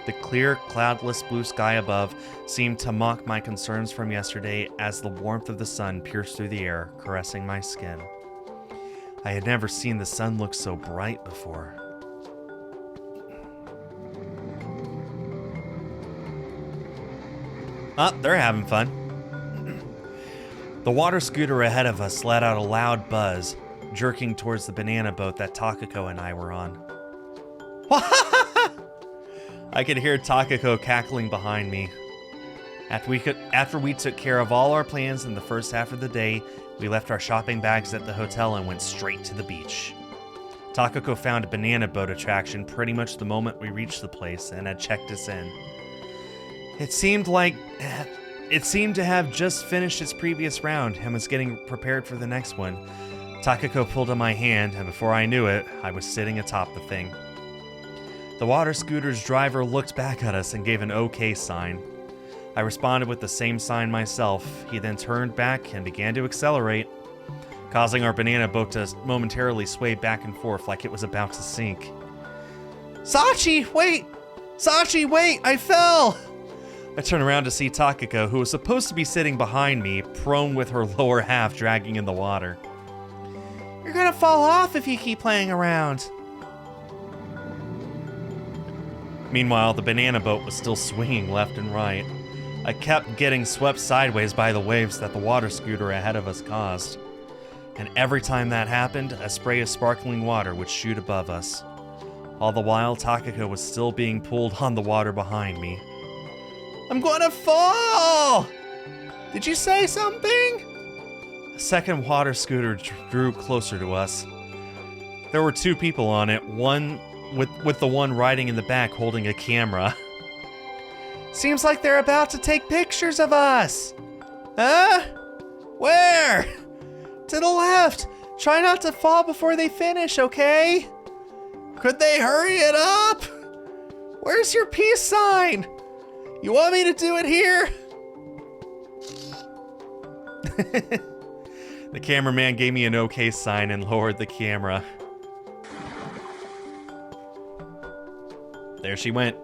Speaker 1: The clear, cloudless blue sky above seemed to mock my concerns from yesterday as the warmth of the sun pierced through the air, caressing my skin. I had never seen the sun look so bright before. Oh, they're having fun. The water scooter ahead of us let out a loud buzz, jerking towards the banana boat that Takako and I were on. I could hear Takako cackling behind me. After we took care of all our plans in the first half of the day, we left our shopping bags at the hotel and went straight to the beach. Takako found a banana boat attraction pretty much the moment we reached the place and had checked us in. It seemed to have just finished its previous round and was getting prepared for the next one. Takako pulled on my hand, and before I knew it, I was sitting atop the thing. The water scooter's driver looked back at us and gave an okay sign. I responded with the same sign myself. He then turned back and began to accelerate. causing our banana boat to momentarily sway back and forth like it was about to sink. Sachi, wait! Sachi, wait! I fell! I turn around to see Takako, who was supposed to be sitting behind me, prone with her lower half dragging in the water. You're gonna fall off if you keep playing around. Meanwhile, the banana boat was still swinging left and right. I kept getting swept sideways by the waves that the water scooter ahead of us caused. And every time that happened, a spray of sparkling water would shoot above us. All the while, Takako was still being pulled on the water behind me. I'm gonna fall! Did you say something? A second water scooter drew closer to us. There were 2 people on it, one with the one riding in the back holding a camera. Seems like they're about to take pictures of us. Huh? Where? To the left. Try not to fall before they finish, okay? Could they hurry it up? Where's your peace sign? You want me to do it here? The cameraman gave me an okay sign and lowered the camera. There she went.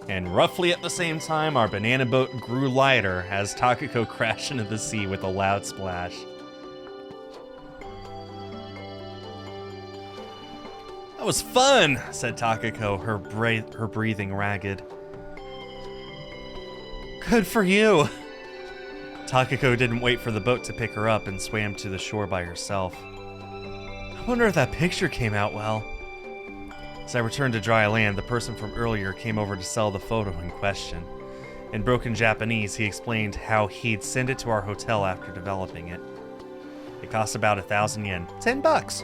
Speaker 1: And roughly at the same time, our banana boat grew lighter as Takako crashed into the sea with a loud splash. That was fun, said Takako, her breathing ragged. Good for you. Takako didn't wait for the boat to pick her up and swam to the shore by herself. I wonder if that picture came out well. As I returned to dry land, the person from earlier came over to sell the photo in question. In broken Japanese, he explained how he'd send it to our hotel after developing it. It cost about 1,000 yen, $10.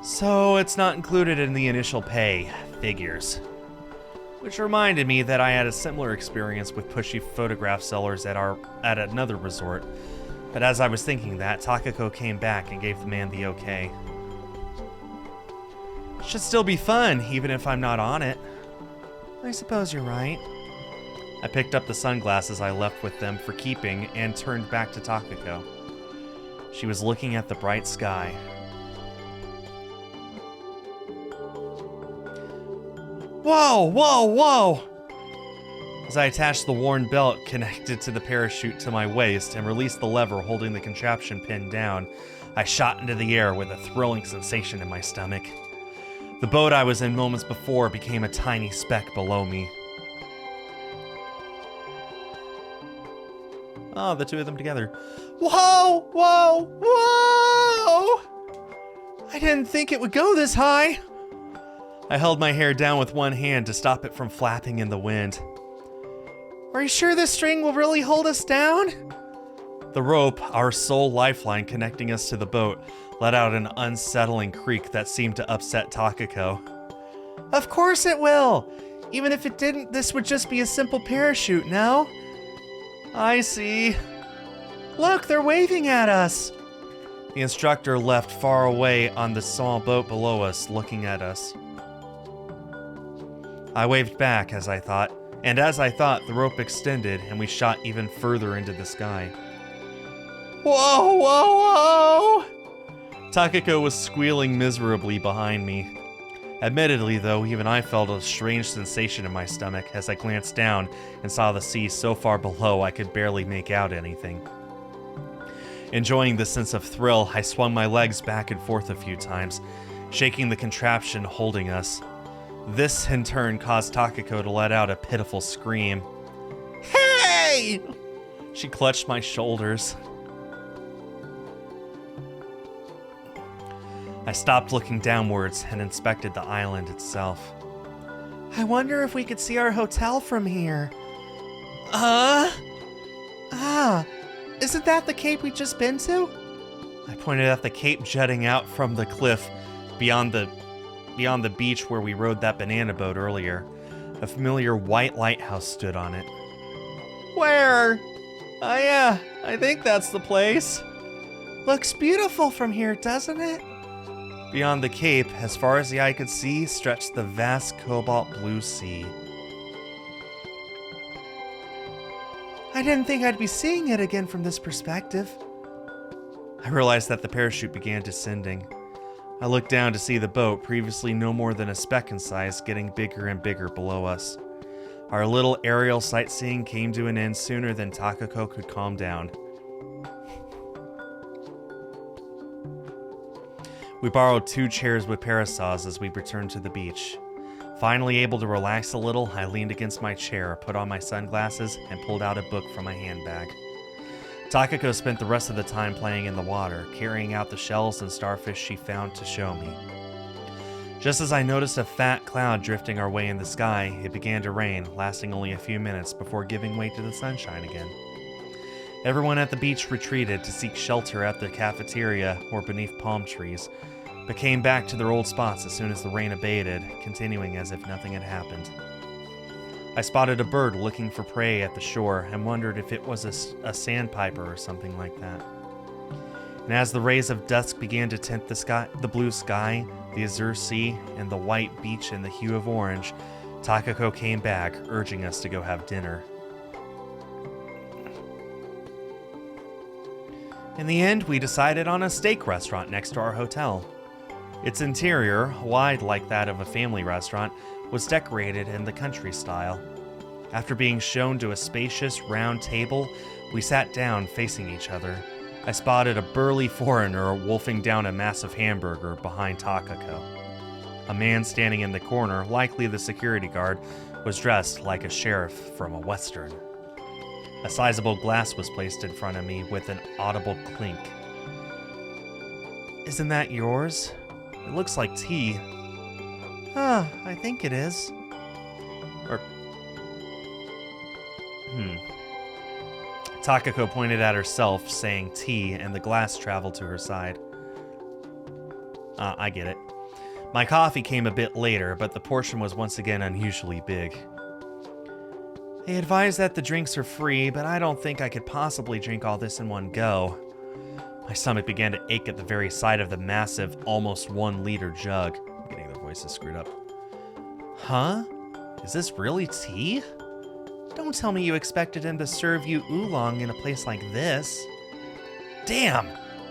Speaker 1: So it's not included in the initial pay. Figures. Which reminded me that I had a similar experience with pushy photograph sellers at another resort. But as I was thinking that, Takako came back and gave the man the okay. Should still be fun, even if I'm not on it. I suppose you're right. I picked up the sunglasses I left with them for keeping and turned back to Takako. She was looking at the bright sky. Whoa, whoa, whoa! As I attached the worn belt connected to the parachute to my waist and released the lever holding the contraption pinned down, I shot into the air with a thrilling sensation in my stomach. The boat I was in moments before became a tiny speck below me. Oh, the 2 of them together. Whoa! Whoa! Whoa! I didn't think it would go this high. I held my hair down with one hand to stop it from flapping in the wind. Are you sure this string will really hold us down? The rope, our sole lifeline connecting us to the boat, let out an unsettling creak that seemed to upset Takako. Of course it will! Even if it didn't, this would just be a simple parachute, no? I see. Look, they're waving at us! The instructor left far away on the small boat below us, looking at us. I waved back, as I thought, the rope extended and we shot even further into the sky. Whoa, whoa, whoa! Takako was squealing miserably behind me. Admittedly, though, even I felt a strange sensation in my stomach as I glanced down and saw the sea so far below I could barely make out anything. Enjoying the sense of thrill, I swung my legs back and forth a few times, shaking the contraption holding us. This, in turn, caused Takako to let out a pitiful scream. Hey! She clutched my shoulders. I stopped looking downwards and inspected the island itself. I wonder if we could see our hotel from here. Isn't that the cape we just been to? I pointed at the cape jutting out from the cliff beyond the beach where we rode that banana boat earlier. A familiar white lighthouse stood on it. Where? Oh yeah, I think that's the place. Looks beautiful from here, doesn't it? Beyond the cape, as far as the eye could see, stretched the vast cobalt blue sea. I didn't think I'd be seeing it again from this perspective. I realized that the parachute began descending. I looked down to see the boat, previously no more than a speck in size, getting bigger and bigger below us. Our little aerial sightseeing came to an end sooner than Takako could calm down. We borrowed 2 chairs with parasols as we returned to the beach. Finally able to relax a little, I leaned against my chair, put on my sunglasses, and pulled out a book from my handbag. Takako spent the rest of the time playing in the water, carrying out the shells and starfish she found to show me. Just as I noticed a fat cloud drifting our way in the sky, it began to rain, lasting only a few minutes before giving way to the sunshine again. Everyone at the beach retreated to seek shelter at the cafeteria or beneath palm trees, but came back to their old spots as soon as the rain abated, continuing as if nothing had happened. I spotted a bird looking for prey at the shore and wondered if it was a sandpiper or something like that. And as the rays of dusk began to tint the blue sky, the azure sea, and the white beach in the hue of orange, Takako came back, urging us to go have dinner. In the end, we decided on a steak restaurant next to our hotel. Its interior, wide like that of a family restaurant, was decorated in the country style. After being shown to a spacious, round table, we sat down facing each other. I spotted a burly foreigner wolfing down a massive hamburger behind Takako. A man standing in the corner, likely the security guard, was dressed like a sheriff from a western. A sizable glass was placed in front of me with an audible clink. "Isn't that yours? It looks like tea." I think it is." Takako pointed at herself, saying tea, and the glass traveled to her side. I get it. My coffee came a bit later, but the portion was once again unusually big. "They advise that the drinks are free, but I don't think I could possibly drink all this in one go." My stomach began to ache at the very sight of the massive, almost 1-liter jug. I'm getting the voices screwed up. "Huh? Is this really tea? Don't tell me you expected him to serve you oolong in a place like this." "Damn!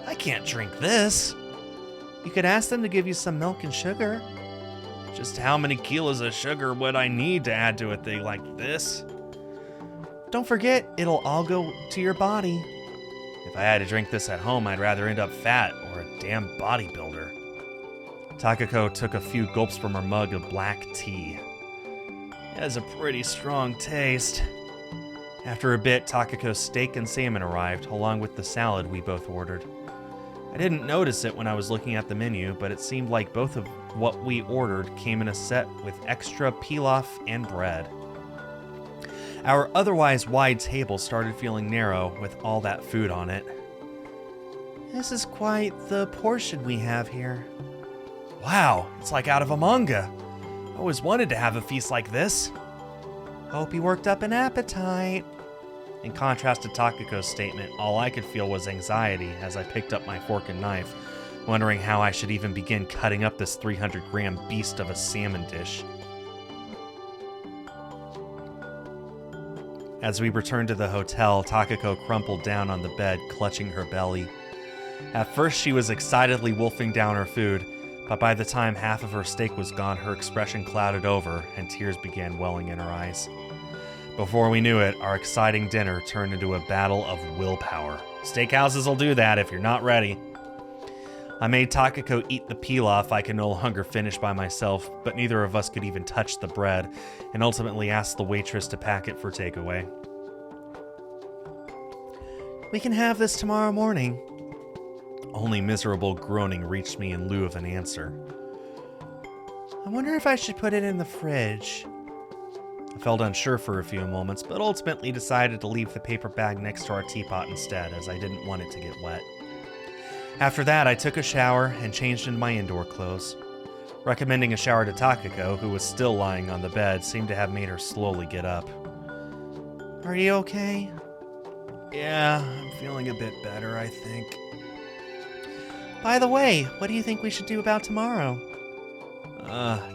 Speaker 1: I can't drink this." "You could ask them to give you some milk and sugar." "Just how many kilos of sugar would I need to add to a thing like this?" "Don't forget, it'll all go to your body." "If I had to drink this at home, I'd rather end up fat or a damn bodybuilder." Takako took a few gulps from her mug of black tea. "It has a pretty strong taste." After a bit, Takako's steak and salmon arrived, along with the salad we both ordered. I didn't notice it when I was looking at the menu, but it seemed like both of what we ordered came in a set with extra pilaf and bread. Our otherwise wide table started feeling narrow with all that food on it. "This is quite the portion we have here." "Wow, it's like out of a manga. I always wanted to have a feast like this." "Hope you worked up an appetite." In contrast to Takako's statement, all I could feel was anxiety as I picked up my fork and knife, wondering how I should even begin cutting up this 300-gram beast of a salmon dish. As we returned to the hotel, Takako crumpled down on the bed, clutching her belly. At first, she was excitedly wolfing down her food, but by the time half of her steak was gone, her expression clouded over and tears began welling in her eyes. Before we knew it, our exciting dinner turned into a battle of willpower. Steakhouses will do that if you're not ready. I made Takako eat the pilaf I could no longer finish by myself, but neither of us could even touch the bread, and ultimately asked the waitress to pack it for takeaway. "We can have this tomorrow morning." Only miserable groaning reached me in lieu of an answer. "I wonder if I should put it in the fridge." I felt unsure for a few moments, but ultimately decided to leave the paper bag next to our teapot instead, as I didn't want it to get wet. After that, I took a shower and changed into my indoor clothes. Recommending a shower to Takako, who was still lying on the bed, seemed to have made her slowly get up. "Are you okay?" "Yeah, I'm feeling a bit better, I think." "By the way, what do you think we should do about tomorrow?"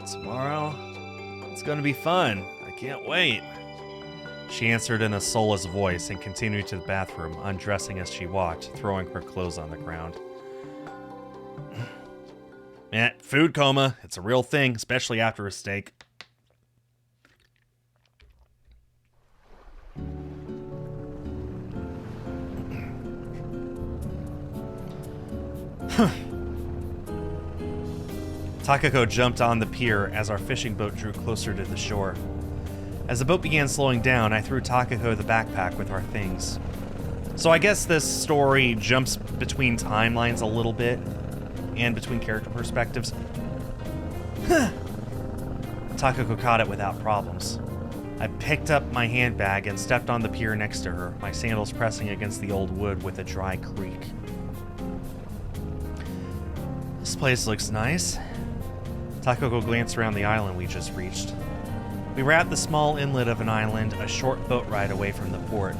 Speaker 1: Tomorrow? It's gonna be fun. I can't wait." She answered in a soulless voice and continued to the bathroom, undressing as she walked, throwing her clothes on the ground. Food coma. It's a real thing, especially after a steak. Takako jumped on the pier as our fishing boat drew closer to the shore. As the boat began slowing down, I threw Takako the backpack with our things. So I guess this story jumps between timelines a little bit, and between character perspectives. Takako caught it without problems. I picked up my handbag and stepped on the pier next to her, my sandals pressing against the old wood with a dry creak. This place looks nice. Takako glanced around the island we just reached. We were at the small inlet of an island, a short boat ride away from the port.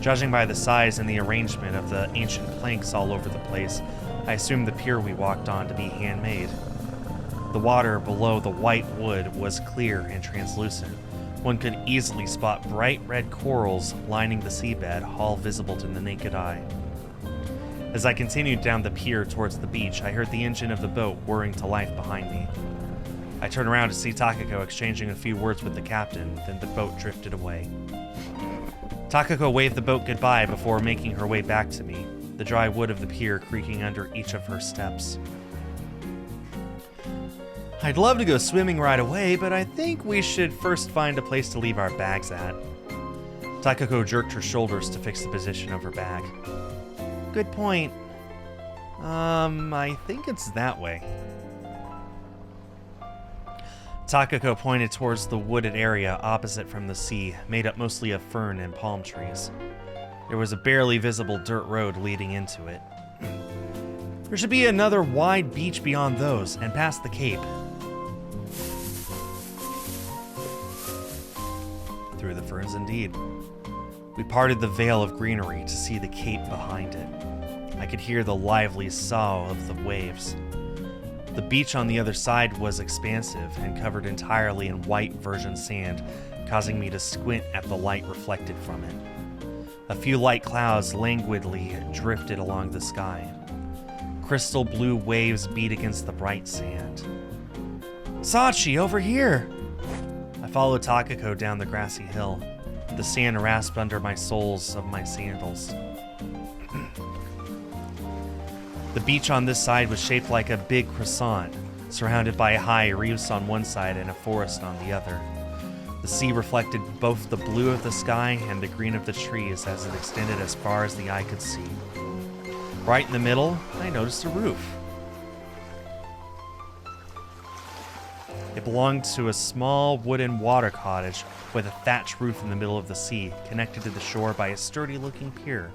Speaker 1: Judging by the size and the arrangement of the ancient planks all over the place, I assumed the pier we walked on to be handmade. The water below the white wood was clear and translucent. One could easily spot bright red corals lining the seabed, all visible to the naked eye. As I continued down the pier towards the beach, I heard the engine of the boat whirring to life behind me. I turned around to see Takako exchanging a few words with the captain, then the boat drifted away. Takako waved the boat goodbye before making her way back to me, the dry wood of the pier creaking under each of her steps. I'd love to go swimming right away, but I think we should first find a place to leave our bags at. Takako jerked her shoulders to fix the position of her bag. Good point. I think it's that way. Takako pointed towards the wooded area opposite from the sea, made up mostly of fern and palm trees. There was a barely visible dirt road leading into it. There should be another wide beach beyond those, and past the cape. Through the ferns indeed. We parted the veil of greenery to see the cape behind it. I could hear the lively sough of the waves. The beach on the other side was expansive and covered entirely in white virgin sand, causing me to squint at the light reflected from it. A few light clouds languidly drifted along the sky. Crystal blue waves beat against the bright sand. Sachi, over here! I followed Takako down the grassy hill. The sand rasped under my soles of my sandals. The beach on this side was shaped like a big croissant, surrounded by high reefs on one side and a forest on the other. The sea reflected both the blue of the sky and the green of the trees as it extended as far as the eye could see. Right in the middle, I noticed a roof. It belonged to a small wooden water cottage with a thatched roof in the middle of the sea, connected to the shore by a sturdy-looking pier.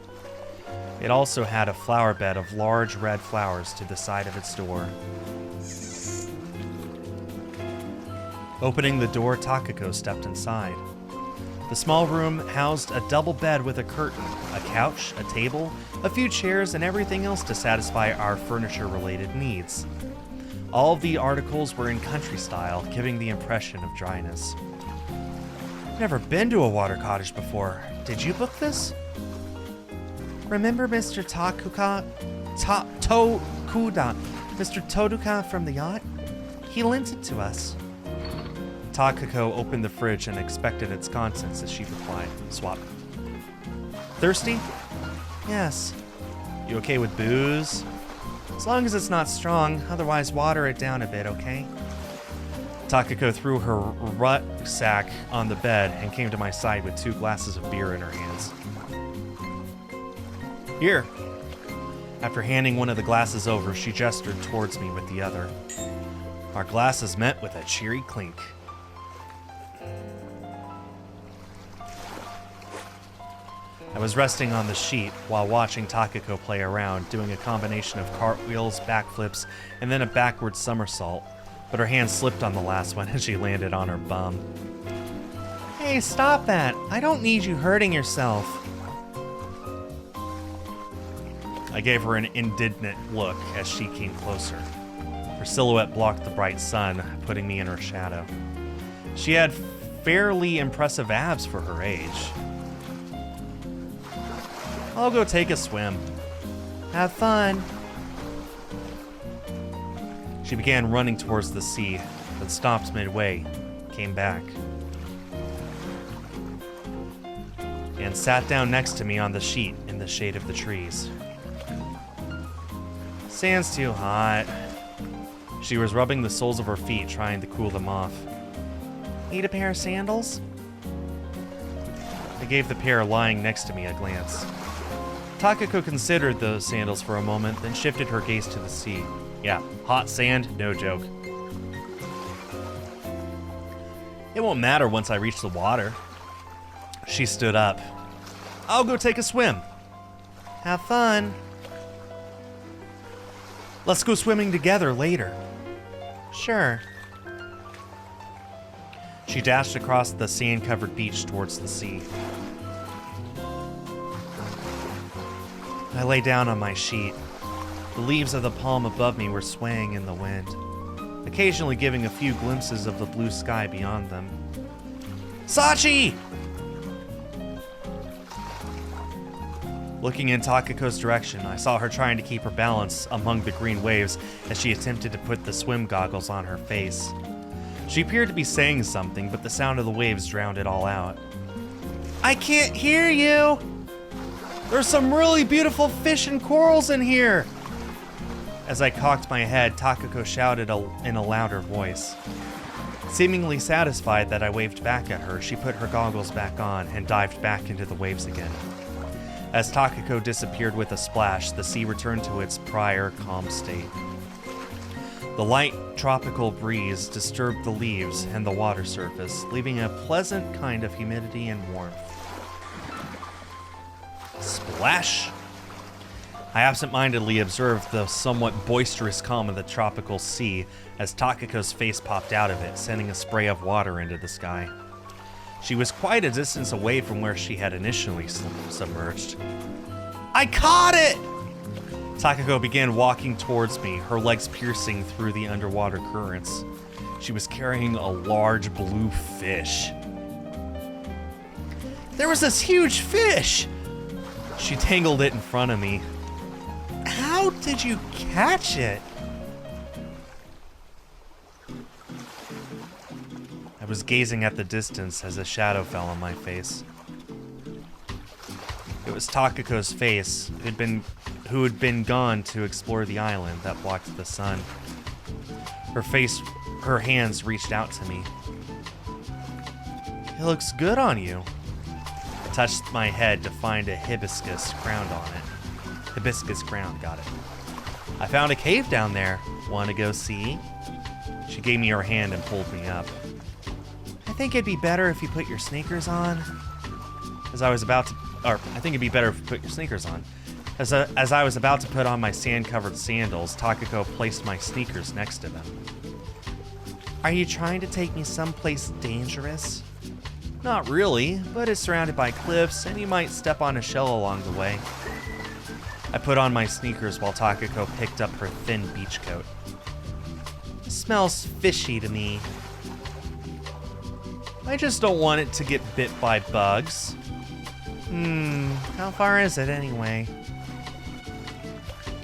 Speaker 1: It also had a flower bed of large red flowers to the side of its door. Opening the door, Takako stepped inside. The small room housed a double bed with a curtain, a couch, a table, a few chairs, and everything else to satisfy our furniture-related needs. All of the articles were in country style, giving the impression of dryness. Never been to a water cottage before. Did you book this? Remember Mr. Mr. Toduka from the yacht? He lent it to us. Takako opened the fridge and inspected its contents as she replied, swap. Thirsty? Yes. You okay with booze? As long as it's not strong, otherwise water it down a bit, okay? Takako threw her rucksack on the bed and came to my side with 2 glasses of beer in her hands. Here. After handing one of the glasses over, she gestured towards me with the other. Our glasses met with a cheery clink. I was resting on the sheet while watching Takako play around, doing a combination of cartwheels, backflips, and then a backward somersault, but her hand slipped on the last one and she landed on her bum. Hey, stop that! I don't need you hurting yourself. I gave her an indignant look as she came closer. Her silhouette blocked the bright sun, putting me in her shadow. She had fairly impressive abs for her age. I'll go take a swim. Have fun. She began running towards the sea, but stopped midway, came back, and sat down next to me on the sheet in the shade of the trees. Sand's too hot. She was rubbing the soles of her feet, trying to cool them off. Need a pair of sandals? I gave the pair lying next to me a glance. Takako considered those sandals for a moment, then shifted her gaze to the sea. Yeah, hot sand, no joke. It won't matter once I reach the water. She stood up. I'll go take a swim. Have fun. Let's go swimming together later. Sure. She dashed across the sand-covered beach towards the sea. I lay down on my sheet. The leaves of the palm above me were swaying in the wind, occasionally giving a few glimpses of the blue sky beyond them. Sachi! Looking in Takako's direction, I saw her trying to keep her balance among the green waves as she attempted to put the swim goggles on her face. She appeared to be saying something, but the sound of the waves drowned it all out. I can't hear you! There's some really beautiful fish and corals in here! As I cocked my head, Takako shouted in a louder voice. Seemingly satisfied that I waved back at her, she put her goggles back on and dived back into the waves again. As Takako disappeared with a splash, the sea returned to its prior calm state. The light tropical breeze disturbed the leaves and the water surface, leaving a pleasant kind of humidity and warmth. Splash! I absentmindedly observed the somewhat boisterous calm of the tropical sea as Takako's face popped out of it, sending a spray of water into the sky. She was quite a distance away from where she had initially submerged. I caught it! Takako began walking towards me, her legs piercing through the underwater currents. She was carrying a large blue fish. There was this huge fish! She tangled it in front of me. How did you catch it? I was gazing at the distance as a shadow fell on my face. It was Takako's face, who had been gone to explore the island that blocked the sun. Her hands reached out to me. It looks good on you. I touched my head to find a hibiscus crown on it. Hibiscus crown, got it. I found a cave down there. Want to go see? She gave me her hand and pulled me up. I think it'd be better if you put your sneakers on. I think it'd be better if you put your sneakers on. As I was about to put on my sand-covered sandals, Takako placed my sneakers next to them. Are you trying to take me someplace dangerous? Not really, but it's surrounded by cliffs, and you might step on a shell along the way. I put on my sneakers while Takako picked up her thin beach coat. It smells fishy to me. I just don't want it to get bit by bugs. How far is it anyway?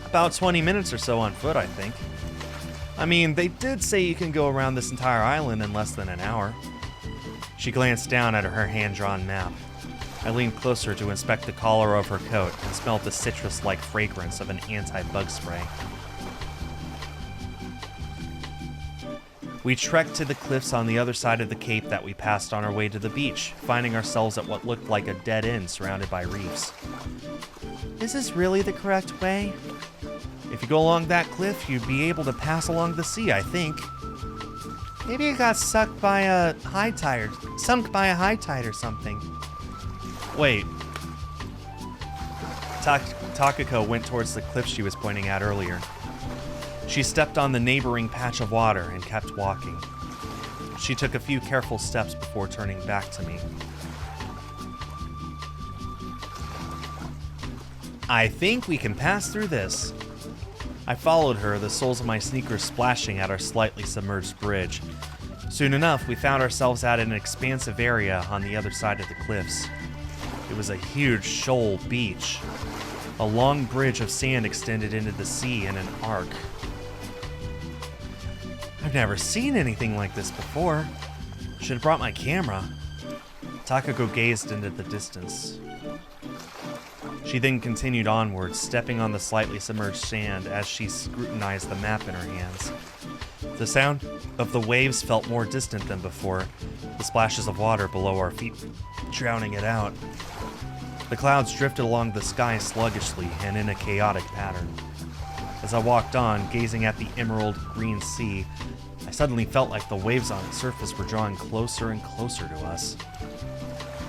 Speaker 1: About 20 minutes or so on foot, I think. I mean, they did say you can go around this entire island in less than an hour. She glanced down at her hand-drawn map. I leaned closer to inspect the collar of her coat and smelled the citrus-like fragrance of an anti-bug spray. We trekked to the cliffs on the other side of the cape that we passed on our way to the beach, finding ourselves at what looked like a dead end surrounded by reefs. Is this really the correct way? If you go along that cliff, you'd be able to pass along the sea, I think. Maybe it got sunk by a high tide or something. Wait. Takako went towards the cliff she was pointing at earlier. She stepped on the neighboring patch of water and kept walking. She took a few careful steps before turning back to me. I think we can pass through this. I followed her, the soles of my sneakers splashing at our slightly submerged bridge. Soon enough, we found ourselves at an expansive area on the other side of the cliffs. It was a huge shoal beach. A long bridge of sand extended into the sea in an arc. I've never seen anything like this before. Should have brought my camera. Takako gazed into the distance. She then continued onward, stepping on the slightly submerged sand as she scrutinized the map in her hands. The sound of the waves felt more distant than before, the splashes of water below our feet drowning it out. The clouds drifted along the sky sluggishly and in a chaotic pattern. As I walked on, gazing at the emerald green sea, I suddenly felt like the waves on its surface were drawing closer and closer to us.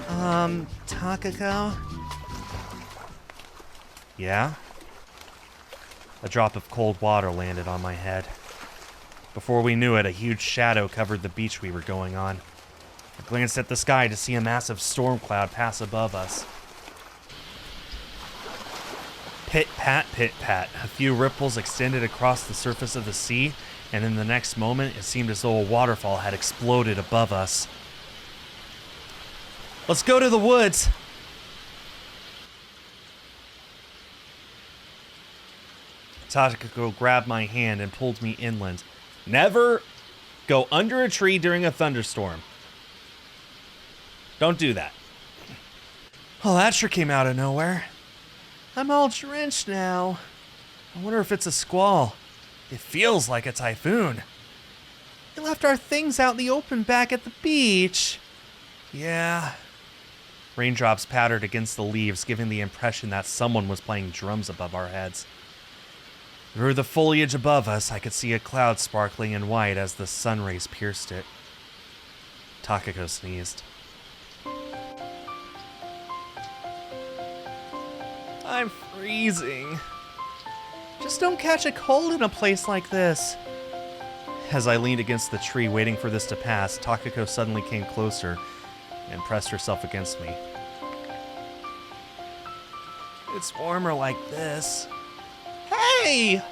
Speaker 1: Takako? Yeah? A drop of cold water landed on my head. Before we knew it, a huge shadow covered the beach we were going on. I glanced at the sky to see a massive storm cloud pass above us. Pit-pat, pit-pat. A few ripples extended across the surface of the sea, and in the next moment, it seemed as though a waterfall had exploded above us. Let's go to the woods! Takako grabbed my hand and pulled me inland. Never go under a tree during a thunderstorm. Don't do that. Well, that sure came out of nowhere. I'm all drenched now. I wonder if it's a squall. It feels like a typhoon. We left our things out in the open back at the beach. Yeah. Raindrops pattered against the leaves, giving the impression that someone was playing drums above our heads. Through the foliage above us, I could see a cloud sparkling in white as the sun rays pierced it. Takako sneezed. I'm freezing. Just don't catch a cold in a place like this. As I leaned against the tree waiting for this to pass, Takako suddenly came closer and pressed herself against me. It's warmer like this. Hey!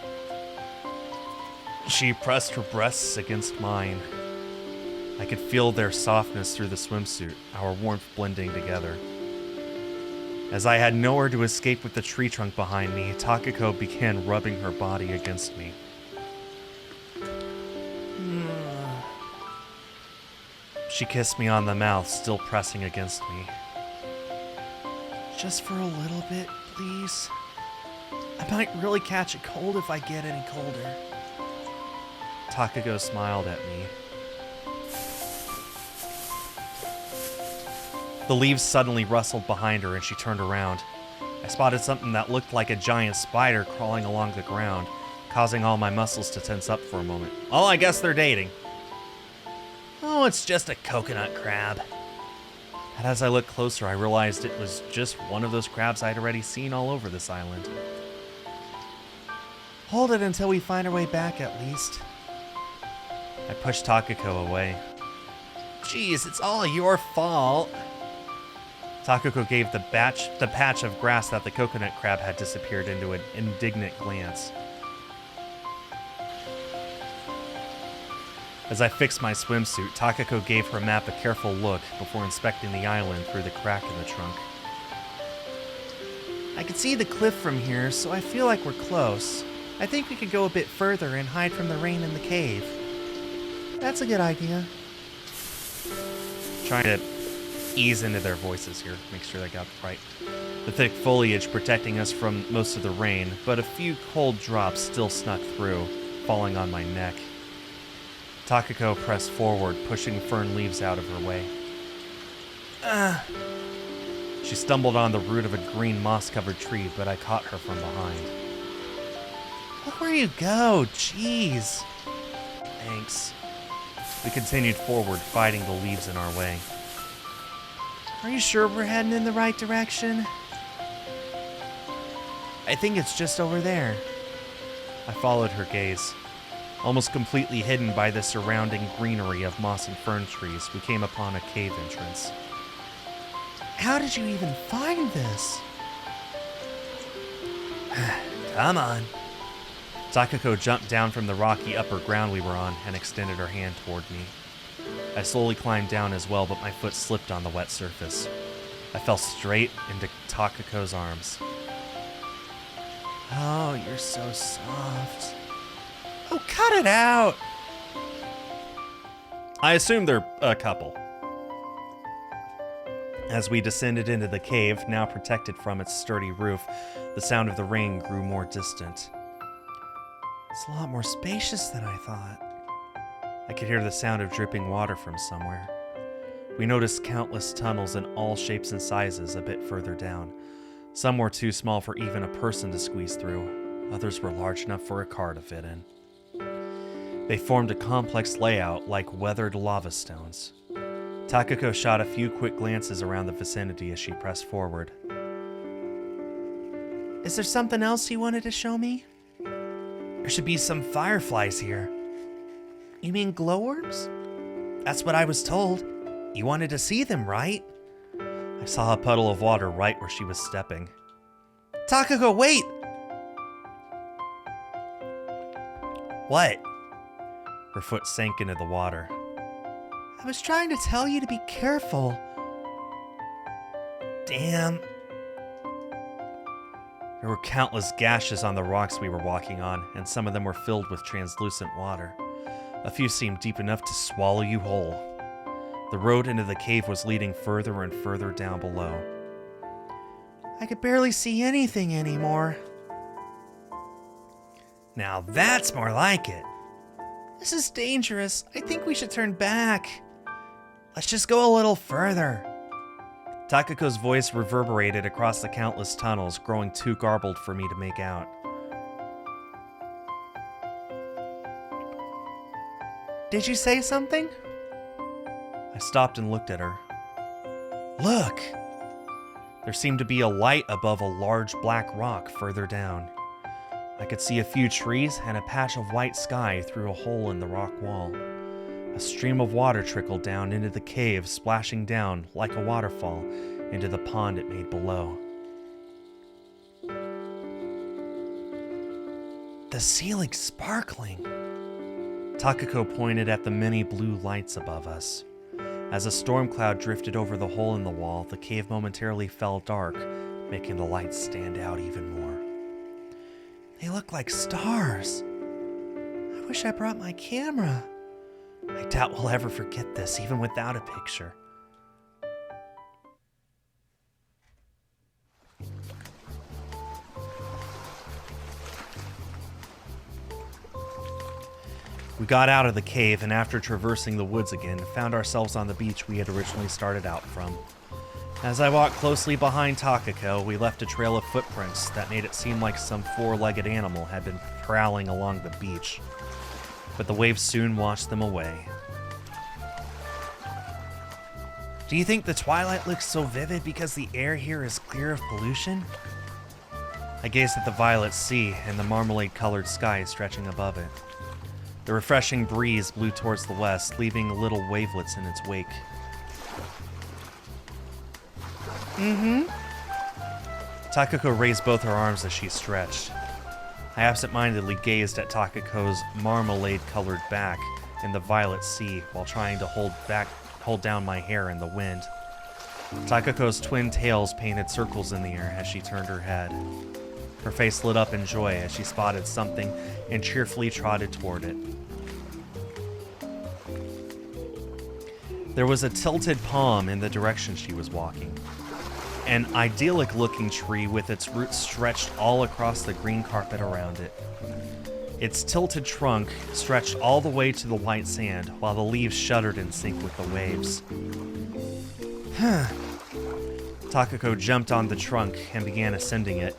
Speaker 1: She pressed her breasts against mine. I could feel their softness through the swimsuit, our warmth blending together. As I had nowhere to escape with the tree trunk behind me, Takako began rubbing her body against me. She kissed me on the mouth, still pressing against me. Just for a little bit, please. I might really catch a cold if I get any colder. Takako smiled at me. The leaves suddenly rustled behind her and she turned around. I spotted something that looked like a giant spider crawling along the ground, causing all my muscles to tense up for a moment. Oh, I guess they're dating. Oh, it's just a coconut crab. And as I looked closer, I realized it was just one of those crabs I'd already seen all over this island. Hold it until we find our way back, at least. I pushed Takako away. Jeez, it's all your fault. Takako gave the patch of grass that the coconut crab had disappeared into an indignant glance. As I fixed my swimsuit, Takako gave her map a careful look before inspecting the island through the crack in the trunk. I can see the cliff from here, so I feel like we're close. I think we could go a bit further and hide from the rain in the cave. That's a good idea. Trying to ease into their voices here, make sure they got it right. The thick foliage protecting us from most of the rain, but a few cold drops still snuck through, falling on my neck. Takako pressed forward, pushing fern leaves out of her way. She stumbled on the root of a green moss-covered tree, but I caught her from behind. Look where you go, jeez. Thanks. We continued forward, fighting the leaves in our way. Are you sure we're heading in the right direction? I think it's just over there. I followed her gaze. Almost completely hidden by the surrounding greenery of moss and fern trees, we came upon a cave entrance. How did you even find this? Come on. Takako jumped down from the rocky upper ground we were on and extended her hand toward me. I slowly climbed down as well, but my foot slipped on the wet surface. I fell straight into Takako's arms. Oh, you're so soft. Oh, cut it out! I assume they're a couple. As we descended into the cave, now protected from its sturdy roof, the sound of the rain grew more distant. It's a lot more spacious than I thought. I could hear the sound of dripping water from somewhere. We noticed countless tunnels in all shapes and sizes a bit further down. Some were too small for even a person to squeeze through. Others were large enough for a car to fit in. They formed a complex layout like weathered lava stones. Takako shot a few quick glances around the vicinity as she pressed forward. Is there something else you wanted to show me? There should be some fireflies here. You mean glowworms? That's what I was told. You wanted to see them, right? I saw a puddle of water right where she was stepping. Takako, wait! What? Her foot sank into the water. I was trying to tell you to be careful. Damn. There were countless gashes on the rocks we were walking on, and some of them were filled with translucent water. A few seemed deep enough to swallow you whole. The road into the cave was leading further and further down below. I could barely see anything anymore. Now that's more like it. This is dangerous. I think we should turn back. Let's just go a little further. Takako's voice reverberated across the countless tunnels, growing too garbled for me to make out. Did you say something? I stopped and looked at her. Look! There seemed to be a light above a large black rock further down. I could see a few trees and a patch of white sky through a hole in the rock wall. A stream of water trickled down into the cave, splashing down like a waterfall into the pond it made below. The ceiling's sparkling. Takako pointed at the many blue lights above us. As a storm cloud drifted over the hole in the wall, the cave momentarily fell dark, making the lights stand out even more. They look like stars. I wish I brought my camera. I doubt we'll ever forget this, even without a picture. We got out of the cave and after traversing the woods again, found ourselves on the beach we had originally started out from. As I walked closely behind Takako, we left a trail of footprints that made it seem like some four-legged animal had been prowling along the beach. But the waves soon washed them away. Do you think the twilight looks so vivid because the air here is clear of pollution? I gazed at the violet sea and the marmalade-colored sky stretching above it. The refreshing breeze blew towards the west, leaving little wavelets in its wake. Takako raised both her arms as she stretched. I absent-mindedly gazed at Takako's marmalade-colored back in the violet sea while trying to hold down my hair in the wind. Takako's twin tails painted circles in the air as she turned her head. Her face lit up in joy as she spotted something and cheerfully trotted toward it. There was a tilted palm in the direction she was walking. An idyllic-looking tree with its roots stretched all across the green carpet around it. Its tilted trunk stretched all the way to the white sand, while the leaves shuddered in sync with the waves. Takako jumped on the trunk and began ascending it.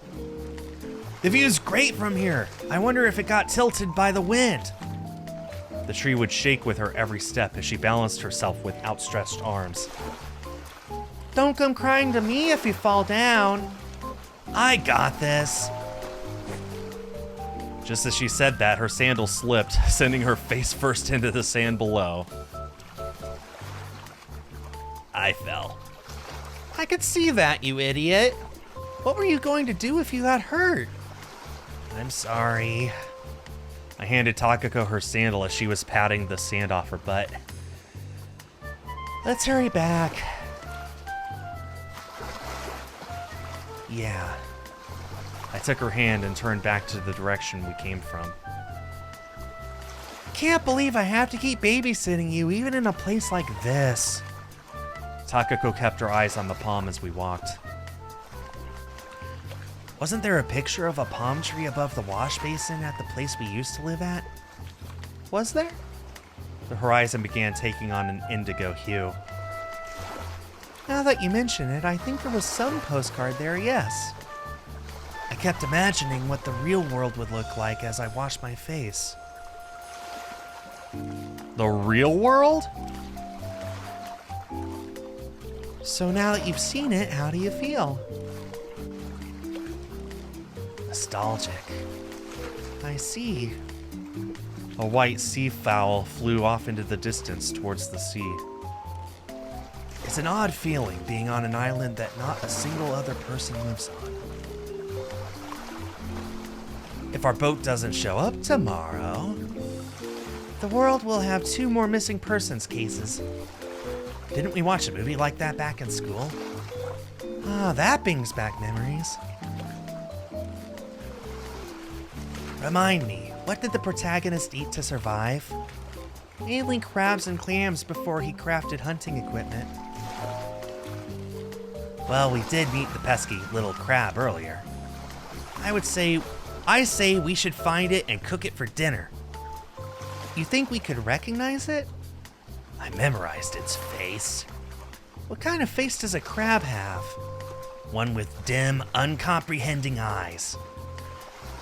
Speaker 1: The view's great from here. I wonder if it got tilted by the wind. The tree would shake with her every step as she balanced herself with outstretched arms. Don't come crying to me if you fall down. I got this. Just as she said that, her sandal slipped, sending her face first into the sand below. I fell. I could see that, you idiot. What were you going to do if you got hurt? I'm sorry. I handed Takako her sandal as she was patting the sand off her butt. Let's hurry back. Yeah. I took her hand and turned back to the direction we came from. Can't believe I have to keep babysitting you, even in a place like this. Takako kept her eyes on the palm as we walked. Wasn't there a picture of a palm tree above the wash basin at the place we used to live at? Was there? The horizon began taking on an indigo hue. Now that you mention it, I think there was some postcard there, yes. I kept imagining what the real world would look like as I washed my face. The real world? So now that you've seen it, how do you feel? Nostalgic. I see. A white seafowl flew off into the distance towards the sea. It's an odd feeling being on an island that not a single other person lives on. If our boat doesn't show up tomorrow, the world will have 2 more missing persons cases. Didn't we watch a movie like that back in school? Ah, that brings back memories. Remind me, what did the protagonist eat to survive? Mainly crabs and clams before he crafted hunting equipment. Well, we did meet the pesky little crab earlier. I say we should find it and cook it for dinner. You think we could recognize it? I memorized its face. What kind of face does a crab have? One with dim, uncomprehending eyes.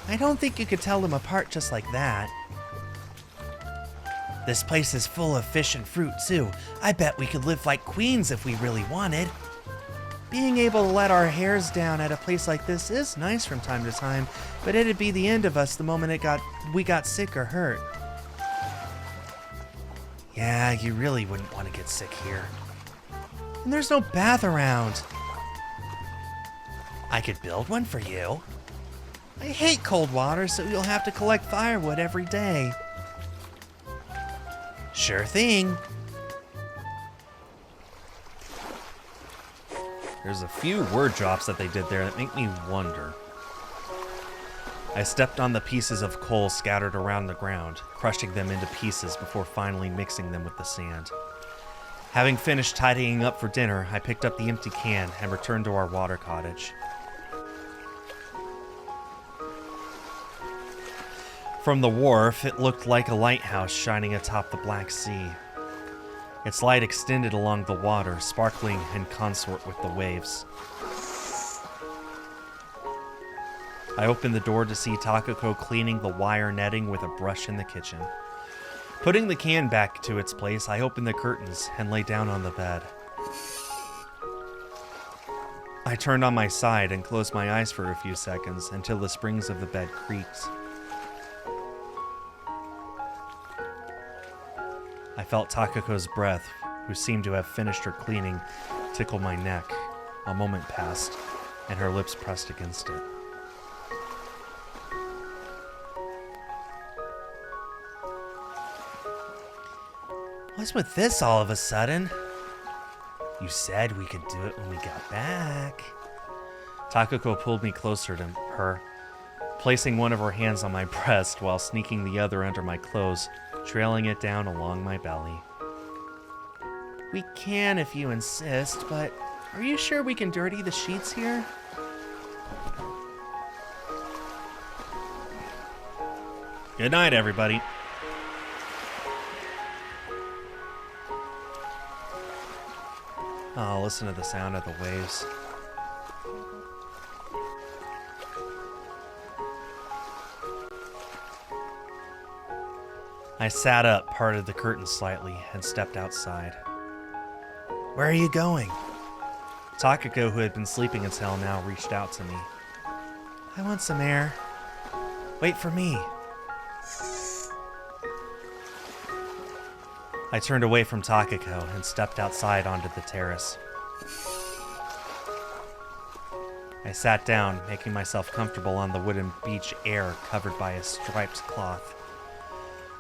Speaker 1: I don't think you could tell them apart just like that. This place is full of fish and fruit, too. I bet we could live like queens if we really wanted. Being able to let our hairs down at a place like this is nice from time to time, but it'd be the end of us the moment we got sick or hurt. Yeah, you really wouldn't want to get sick here. And there's no bath around. I could build one for you. I hate cold water, so you'll have to collect firewood every day. Sure thing. There's a few word drops that they did there that make me wonder. I stepped on the pieces of coal scattered around the ground, crushing them into pieces before finally mixing them with the sand. Having finished tidying up for dinner, I picked up the empty can and returned to our water cottage. From the wharf, it looked like a lighthouse shining atop the Black Sea. Its light extended along the water, sparkling in consort with the waves. I opened the door to see Takako cleaning the wire netting with a brush in the kitchen. Putting the can back to its place, I opened the curtains and lay down on the bed. I turned on my side and closed my eyes for a few seconds until the springs of the bed creaked. I felt Takako's breath, who seemed to have finished her cleaning, tickle my neck. A moment passed, and her lips pressed against it. What's with this all of a sudden? You said we could do it when we got back. Takako pulled me closer to her, placing one of her hands on my breast while sneaking the other under my clothes, trailing it down along my belly. We can if you insist, but are you sure we can dirty the sheets here? Good night, everybody. Oh, listen to the sound of the waves. I sat up, parted the curtain slightly, and stepped outside. Where are you going? Takako, who had been sleeping until now, reached out to me. I want some air. Wait for me. I turned away from Takako and stepped outside onto the terrace. I sat down, making myself comfortable on the wooden beach air covered by a striped cloth.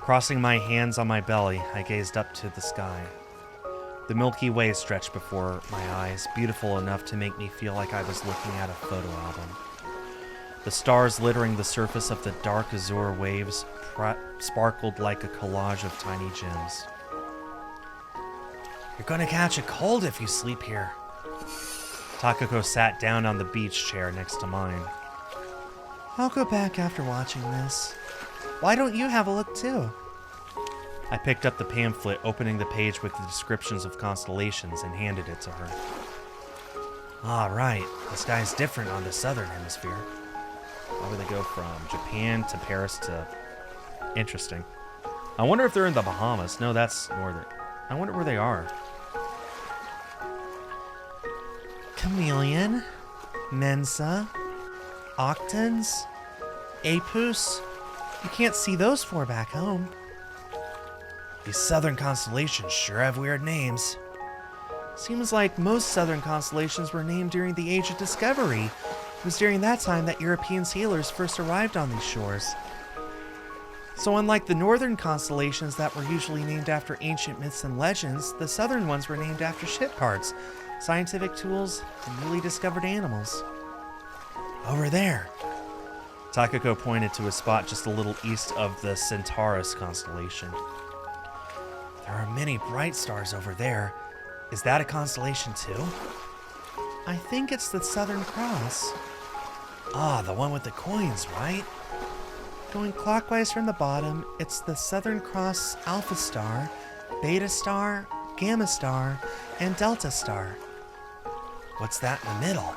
Speaker 1: Crossing my hands on my belly, I gazed up to the sky. The Milky Way stretched before my eyes, beautiful enough to make me feel like I was looking at a photo album. The stars littering the surface of the dark azure waves sparkled like a collage of tiny gems. You're gonna catch a cold if you sleep here. Takako sat down on the beach chair next to mine. I'll go back after watching this. Why don't you have a look too? I picked up the pamphlet, opening the page with the descriptions of constellations, and handed it to her. Ah, right. The sky's different on the southern hemisphere. Why would they go from Japan to Paris to... Interesting. I wonder if they're in the Bahamas. No, that's northern. I wonder where they are. Chameleon, Mensa, Octans, Apus. You can't see those four back home. These southern constellations sure have weird names. Seems like most southern constellations were named during the Age of Discovery. It was during that time that European sailors first arrived on these shores. So unlike the northern constellations that were usually named after ancient myths and legends, the southern ones were named after ship parts, scientific tools, and newly discovered animals. Over there. Takako pointed to a spot just a little east of the Centaurus constellation. There are many bright stars over there. Is that a constellation too? I think it's the Southern Cross. Ah, the one with the coins, right? Going clockwise from the bottom, it's the Southern Cross Alpha Star, Beta Star, Gamma Star, and Delta Star. What's that in the middle?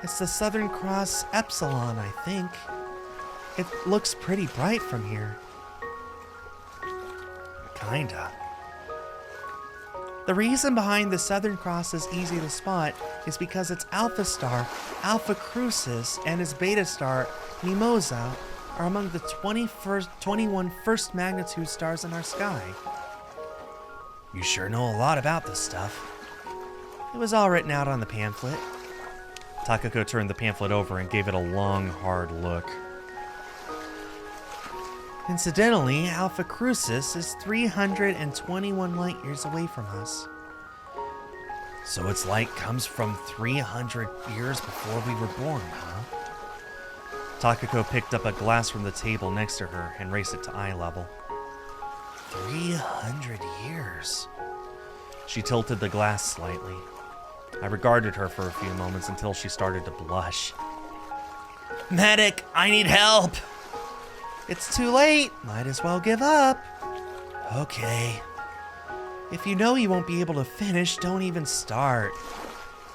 Speaker 1: It's the Southern Cross Epsilon, I think. It looks pretty bright from here. Kinda. The reason behind the Southern Cross is easy to spot is because its Alpha Star, Alpha Crucis, and its Beta Star, Mimosa, are among the 21 first magnitude stars in our sky. You sure know a lot about this stuff. It was all written out on the pamphlet. Takako turned the pamphlet over and gave it a long, hard look. Incidentally, Alpha Crucis is 321 light years away from us. So its light comes from 300 years before we were born, huh? Takako picked up a glass from the table next to her and raised it to eye level. 300 years. She tilted the glass slightly. I regarded her for a few moments until she started to blush. Medic, I need help! It's too late. Might as well give up. Okay. If you know you won't be able to finish, don't even start.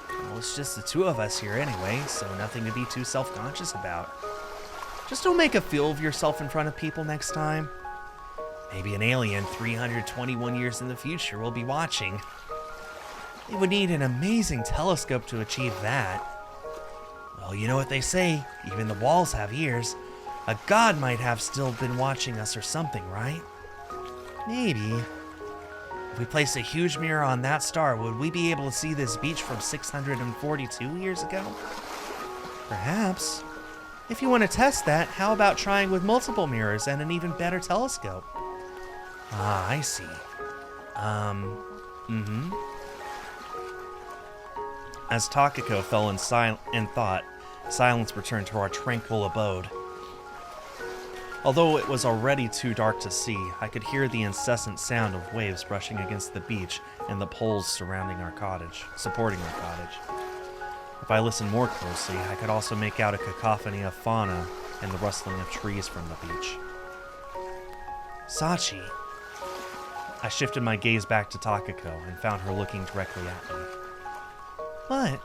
Speaker 1: Well, it's just the two of us here anyway, so nothing to be too self-conscious about. Just don't make a fool of yourself in front of people next time. Maybe an alien 321 years in the future will be watching. They would need an amazing telescope to achieve that. Well, you know what they say, even the walls have ears. A god might have still been watching us or something, right? Maybe. If we place a huge mirror on that star, would we be able to see this beach from 642 years ago? Perhaps. If you want to test that, how about trying with multiple mirrors and an even better telescope? Ah, I see. As Takako fell in thought, silence returned to our tranquil abode. Although it was already too dark to see, I could hear the incessant sound of waves brushing against the beach and the poles supporting our cottage. If I listened more closely, I could also make out a cacophony of fauna and the rustling of trees from the beach. Sachi. I shifted my gaze back to Takako and found her looking directly at me. What?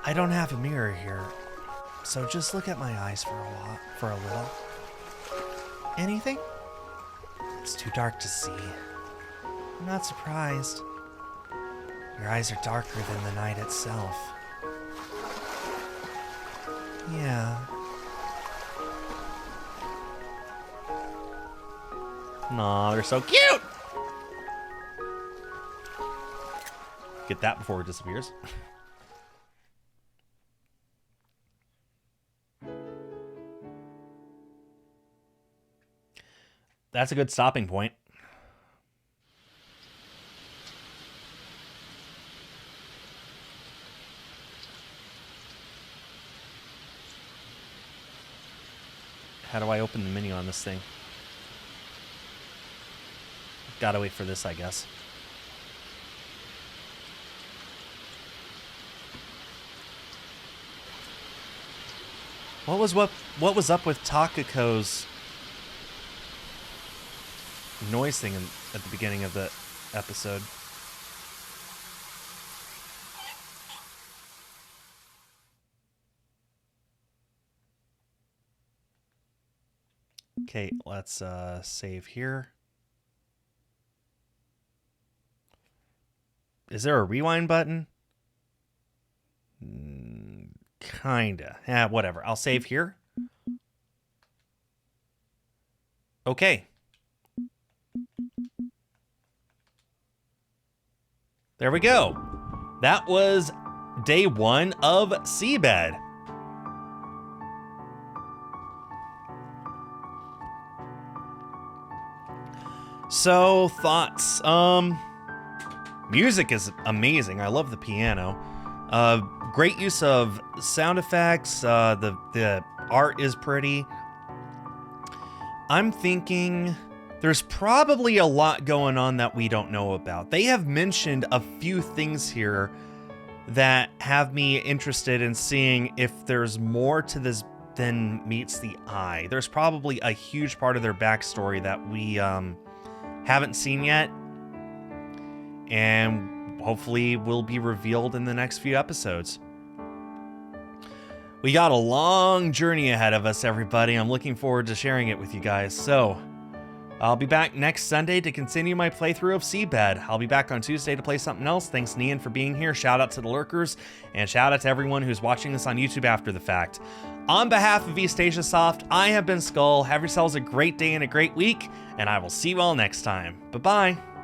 Speaker 1: I don't have a mirror here, so just look at my eyes for a little. Anything? It's too dark to see. I'm not surprised. Your eyes are darker than the night itself. Yeah. Aw, they're so cute! Get that before it disappears. That's a good stopping point. How do I open the menu on this thing? Gotta wait for this, I guess. What was up with Takako's noise thing at the beginning of the episode? Okay, let's save here. Is there a rewind button? Kinda. Yeah, whatever. I'll save here. Okay. There we go. That was day 1 of SeaBed. So, thoughts. Music is amazing. I love the piano. Great use of sound effects. The art is pretty. I'm thinking there's probably a lot going on that we don't know about. They have mentioned a few things here that have me interested in seeing if there's more to this than meets the eye. There's probably a huge part of their backstory that we haven't seen yet, and hopefully will be revealed in the next few episodes. We got a long journey ahead of us, everybody. I'm looking forward to sharing it with you guys. So, I'll be back next Sunday to continue my playthrough of SeaBed. I'll be back on Tuesday to play something else. Thanks, Nian, for being here. Shout out to the lurkers, and shout out to everyone who's watching this on YouTube after the fact. On behalf of East Soft, I have been Skull. Have yourselves a great day and a great week, and I will see you all next time. Bye-bye.